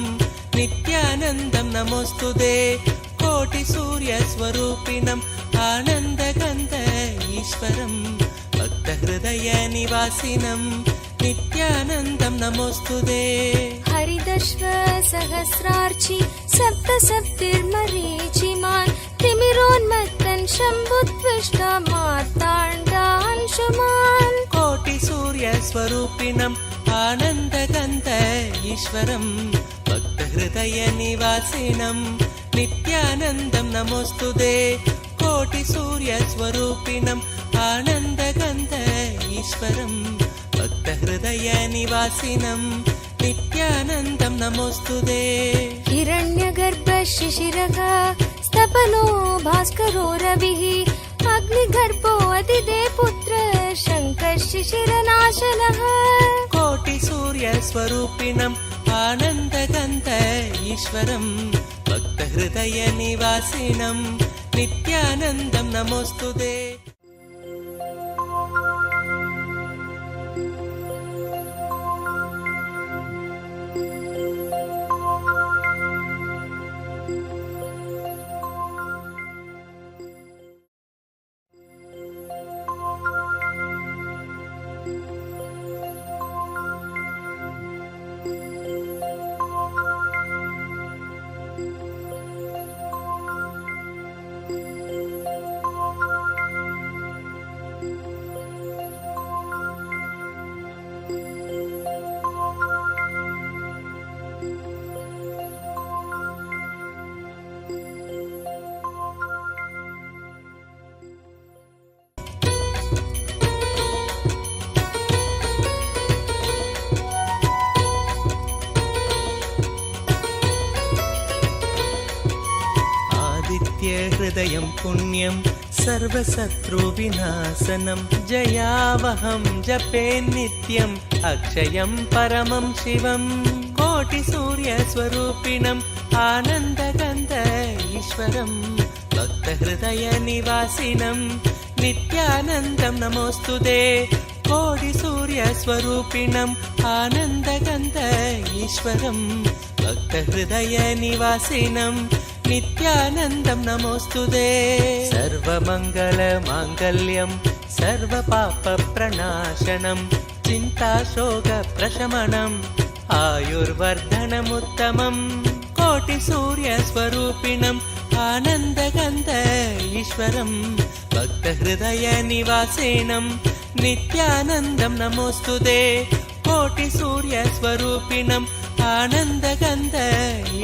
नित्यानन्दं नमोऽस्तुते कोटिसूर्यस्वरूपिणम् आनन्दगन्ध ईश्वरं भक्तहृदयनिवासिनं नित्यानन्दं नमोऽस्तुते हरिदश्व सहस्रार्चि सप्तसप्तिर्मरीचिमान् तिमिरोन्मत्तन् शम्भुत्विष्टा मार्ताण्डांशुमान् कोटिसूर्यस्वरूपिणम् आनन्दगन्ध ईश्वरं भक्तहृदयनिवासिनं नित्यानन्दं नमोऽस्तुते कोटिसूर्यस्वरूपिणम् आनन्दगन्ध ईश्वरं भक्तहृदयनिवासिनं नित्यानन्दं नमोऽस्तुते हिरण्यगर्भ शिशिरः स्तपनो भास्करो रविः अग्निगर्भो अदिते पुत्र शङ्कः शिशिरनाशनः कोटिसूर्यस्वरूपिणम् आनन्दगन्ध ईश्वरं भक्तहृदयनिवासिनं नित्यानन्दं नमोऽस्तुते भक्तहृदयं पुण्यं सर्वशत्रुविनाशनं जयावहं जपे नित्यम् अक्षयं परमं शिवं कोटिसूर्यस्वरूपिणम् आनन्दगन्ध ईश्वरं भक्तहृदयनिवासिनं नित्यानन्दं नमोऽस्तुते कोटिसूर्यस्वरूपिणम् आनन्दगन्ध ईश्वरं भक्तहृदयनिवासिनं नित्यानन्दं नमोऽस्तुते सर्वमङ्गलमाङ्गल्यं सर्वपापप्रणाशनं चिन्ताशोकप्रशमनम् आयुर्वर्धनमुत्तमं कोटिसूर्यस्वरूपिणम् आनन्दगन्ध ईश्वरं भक्तहृदयनिवासिनं नित्यानन्दं नमोऽस्तुते कोटिसूर्यस्वरूपिणम् आनन्दगन्ध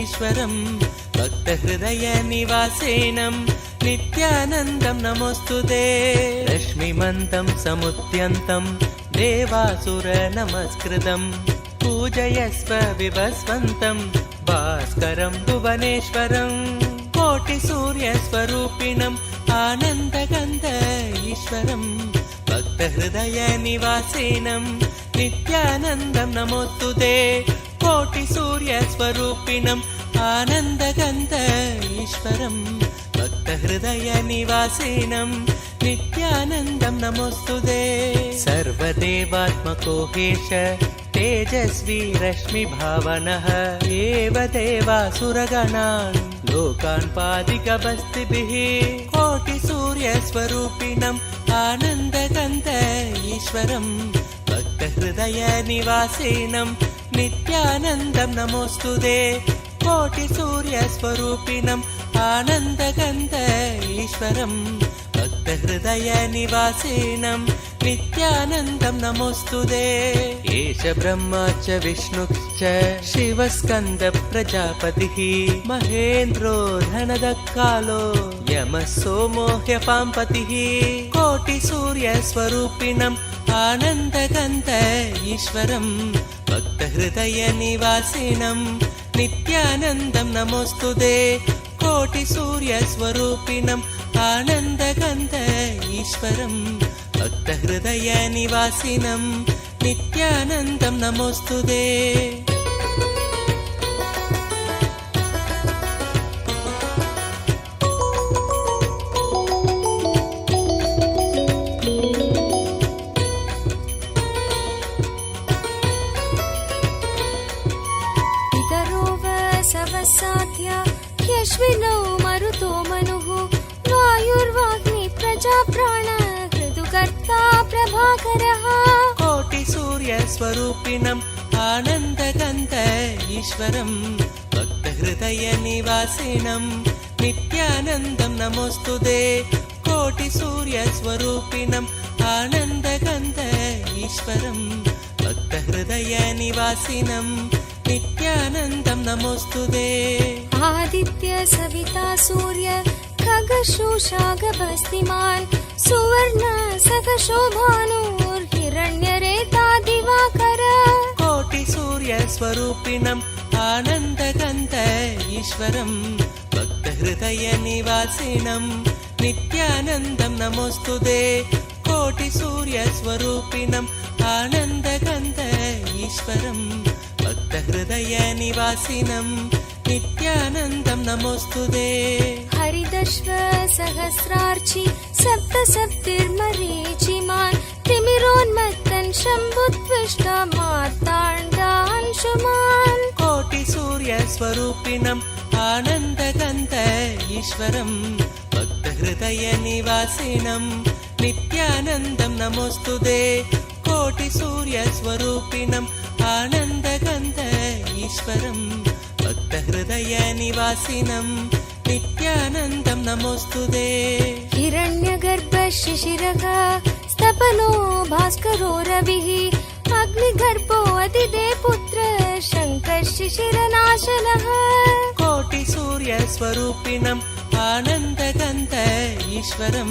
ईश्वरं भक्तहृदयनिवासिनं नित्यानन्दं नमोऽस्तुते रश्मिमन्तं समुद्यन्तं देवासुरनमस्कृतं पूजयस्व विवस्वन्तं भास्करं भुवनेश्वरं कोटिसूर्यस्वरूपिणम् आनन्दगन्ध ईश्वरं भक्तहृदयनिवासिनं नित्यानन्दं नमोऽस्तुते कोटिसूर्यस्वरूपिणम् आनन्दगन्ध ईश्वरं भक्तहृदयनिवासिनं नित्यानन्दं नमोऽस्तुते सर्वदेवात्मको हेश तेजस्वी रश्मिभावनः एव देवासुरगणान् लोकान् पादिकबस्तिभिः कोटिसूर्यस्वरूपिणम् आनन्दगन्ध ईश्वरं भक्तहृदयनिवासिनं नित्यानन्दं नमोऽस्तुते कोटिसूर्यस्वरूपिणम् आनन्दगन्ध ईश्वरं भक्तहृदयनिवासिनं नित्यानन्दं नमोऽस्तुते एष ब्रह्मा च विष्णुश्च शिवस्कन्द प्रजापतिः महेन्द्रो धनदकालो यमः सोमो ह्यपाम्पतिः कोटिसूर्यस्वरूपिणम् आनन्दगन्ध ईश्वरं भक्तहृदयनिवासिनं नित्यानन्दं नमोऽस्तुते कोटिसूर्यस्वरूपिणम् आनन्दगन्ध ईश्वरं भक्तहृदयनिवासिनं नित्यानन्दं नमोऽस्तुते सवसाध्या ह्यश्विनौ मरुतो मनुः वायुर्वाग्नि प्रजाप्राण ऋतुकर्ता प्रभाकरः कोटिसूर्यस्वरूपिणम् आनन्दगन्ध ईश्वरं भक्तहृदयनिवासिनं नित्यानन्दं नमोऽस्तुते कोटिसूर्यस्वरूपिणम् आनन्दगन्ध ईश्वरं भक्तहृदयनिवासिनं नित्यानन्दं नमोऽस्तुते आदित्य सविता सूर्य खगशोषागभस्तिमान् सुवर्ण सखशोभानुर्हिरण्यरेता दिवाकर कोटिसूर्यस्वरूपिणम् आनन्दगन्ध ईश्वरं भक्तहृदयनिवासिनं नित्यानन्दं नमोऽस्तुते कोटिसूर्यस्वरूपिणम् आनन्दगन्ध ईश्वरं भक्तहृदयनिवासिनं नित्यानन्दं नमोऽस्तुते हरिदश्व सहस्रार्चि सप्तसप्तिर्मरीचिमान् तिमिरोन्मत्तन् शम्भुत्विष्ट मार्ताण्डांशुमान् कोटिसूर्यस्वरूपिणम् आनन्दगन्ध ईश्वरं भक्तहृदयनिवासिनं नित्यानन्दं नमोऽस्तुते कोटिसूर्यस्वरूपिणम् आनन्दगन्ध ईश्वरं भक्तहृदयनिवासिनं नित्यानन्दं नमोऽस्तुते हिरण्यगर्भ शिशिरः स्तपनो भास्करो रविः अग्निगर्भो अतिदे पुत्र शङ्कर शिशिरनाशनः कोटिसूर्यस्वरूपिणम् आनन्दगन्ध ईश्वरं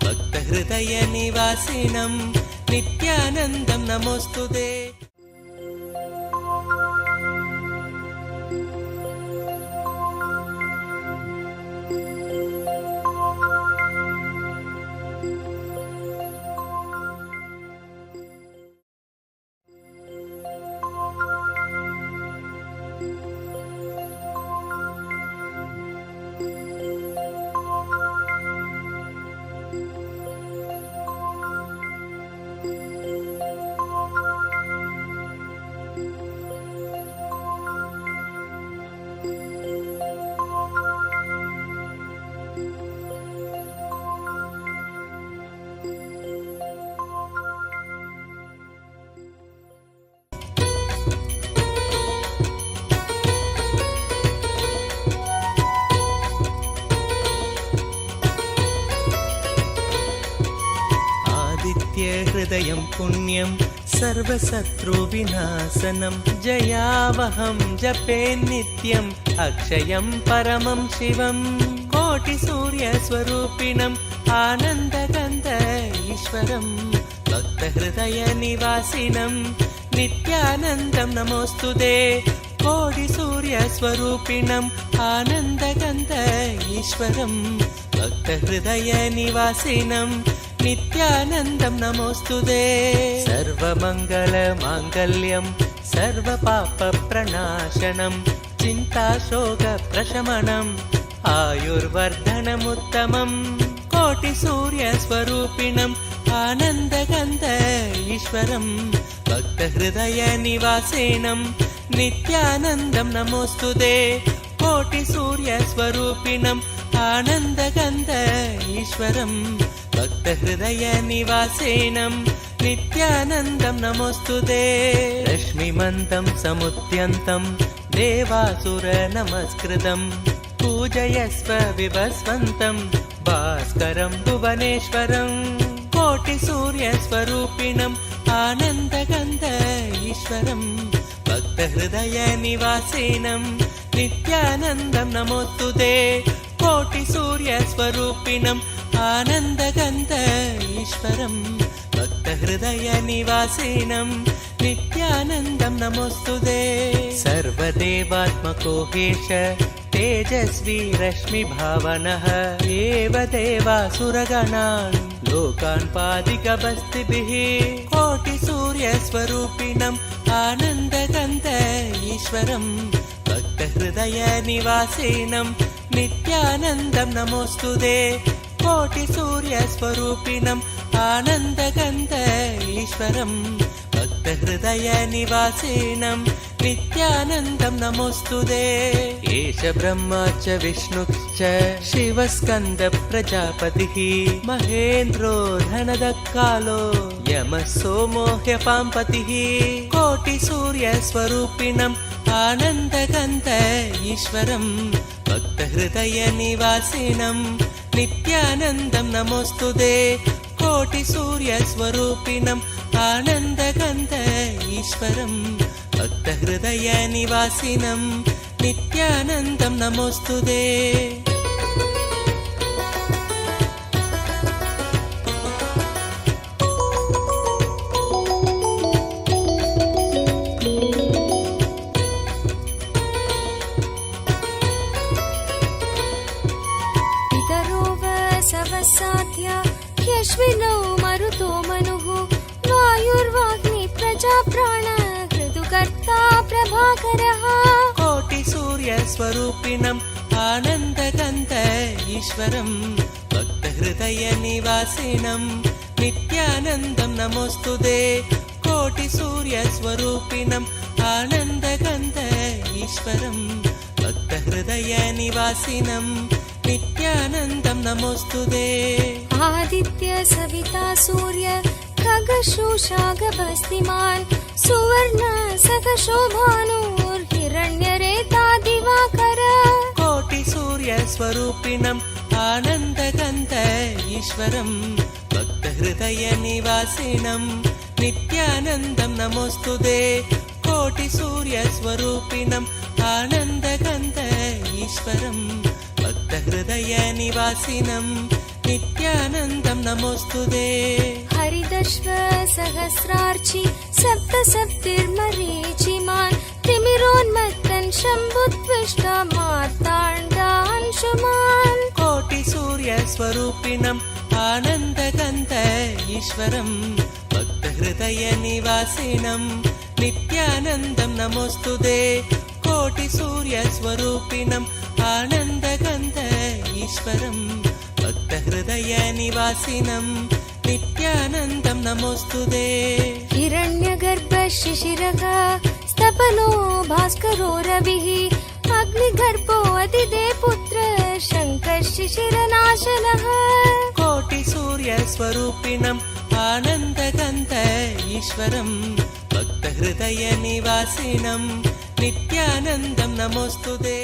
भक्तहृदयनिवासिनं नित्यानन्दं नमोऽस्तुते भक्तहृदयं पुण्यं सर्वशत्रुविनाशनं जयावहं जपे नित्यम् अक्षयं परमं शिवं कोटिसूर्यस्वरूपिणम् आनन्दगन्ध ईश्वरं भक्तहृदयनिवासिनं नित्यानन्दं नमोऽस्तुते कोटिसूर्यस्वरूपिणम् आनन्दगन्ध ईश्वरं भक्तहृदयनिवासिनं नित्यानन्दं नमोऽस्तुते सर्वमङ्गलमाङ्गल्यं सर्वपापप्रणाशनं चिन्ताशोकप्रशमनम् आयुर्वर्धनमुत्तमं कोटिसूर्यस्वरूपिणम् आनन्दगन्ध ईश्वरं भक्तहृदयनिवासिनं नित्यानन्दं नमोऽस्तुते कोटिसूर्यस्वरूपिणम् आनन्दगन्ध ईश्वरं भक्तहृदयनिवासिनं नित्यानन्दं नमोऽस्तुते रश्मिमन्तं समुद्यन्तं देवासुरनमस्कृतं पूजयस्व विभस्वन्तं भास्करं भुवनेश्वरं कोटिसूर्यस्वरूपिणम् आनन्दगन्ध ईश्वरं भक्तहृदयनिवासिनं नित्यानन्दं नमोऽस्तुते कोटिसूर्यस्वरूपिणम् आनन्दगन्ध ईश्वरं भक्तहृदयनिवासिनं नित्यानन्दं नमोऽस्तुते सर्वदेवात्मको हेश तेजस्वी रश्मिभावनः एव देवासुरगणान् लोकान् पादिकबस्तिभिः कोटिसूर्यस्वरूपिणम् आनन्दगन्ध ईश्वरं भक्तहृदयनिवासिनं नित्यानन्दं नमोऽस्तुते कोटिसूर्यस्वरूपिणम् आनन्दगन्ध ईश्वरं भक्तहृदयनिवासिनं नित्यानन्दं नमोऽस्तुते एष ब्रह्मा च विष्णुश्च शिवस्कन्द प्रजापतिः महेन्द्रो धनदकालो यमः सोमो ह्यपाम्पतिः कोटिसूर्यस्वरूपिणम् आनन्दगन्ध ईश्वरं भक्तहृदयनिवासिनं नित्यानन्दं नमोऽस्तुते कोटिसूर्यस्वरूपिणम् आनन्दगन्ध ईश्वरं भक्तहृदयनिवासिनं नित्यानन्दं नमोऽस्तुते साध्या ह्यश्विनौ मरुतो मनुः वायुर्वाग्नि प्रजाप्राण ऋतुकर्ता प्रभाकरः कोटिसूर्यस्वरूपिणम् आनन्दगन्ध ईश्वरं भक्तहृदयनिवासिनं नित्यानन्दं नमोऽस्तुते कोटिसूर्यस्वरूपिणम् आनन्दगन्ध ईश्वरं भक्तहृदयनिवासिनं नित्यानन्दं नमोऽस्तुते आदित्य सविता सूर्य खगशोषागभस्तिमान् सुवर्ण सखशोभानुर्हिरण्यरेता दिवाकर कोटिसूर्यस्वरूपिणम् आनन्दगन्ध ईश्वरं भक्तहृदयनिवासिनं नित्यानन्दं नमोऽस्तुते कोटिसूर्यस्वरूपिणम् आनन्दगन्ध ईश्वरं भक्तहृदयनिवासिनं नित्यानन्दं नमोऽस्तुते हरिदश्व सहस्रार्चि सप्तसप्तिर्मरीचिमान् तिमिरोन्मत्तन् शम्भुत्विष्ट मार्ताण्डांशुमान् कोटिसूर्यस्वरूपिणम् आनन्दगन्ध ईश्वरं भक्तहृदयनिवासिनं नित्यानन्दं नमोऽस्तुते कोटिसूर्यस्वरूपिणम् आनन्दगन्ध ईश्वरं भक्तहृदयनिवासिनं नित्यानन्दं नमोऽस्तुते हिरण्यगर्भ शिशिरः स्तपनो भास्करो रविः अग्निगर्भो अतिदे पुत्र शङ्कर शिशिरनाशनः कोटिसूर्यस्वरूपिणम् आनन्दगन्ध ईश्वरं भक्तहृदयनिवासिनं नित्यानन्दं नमोऽस्तुते।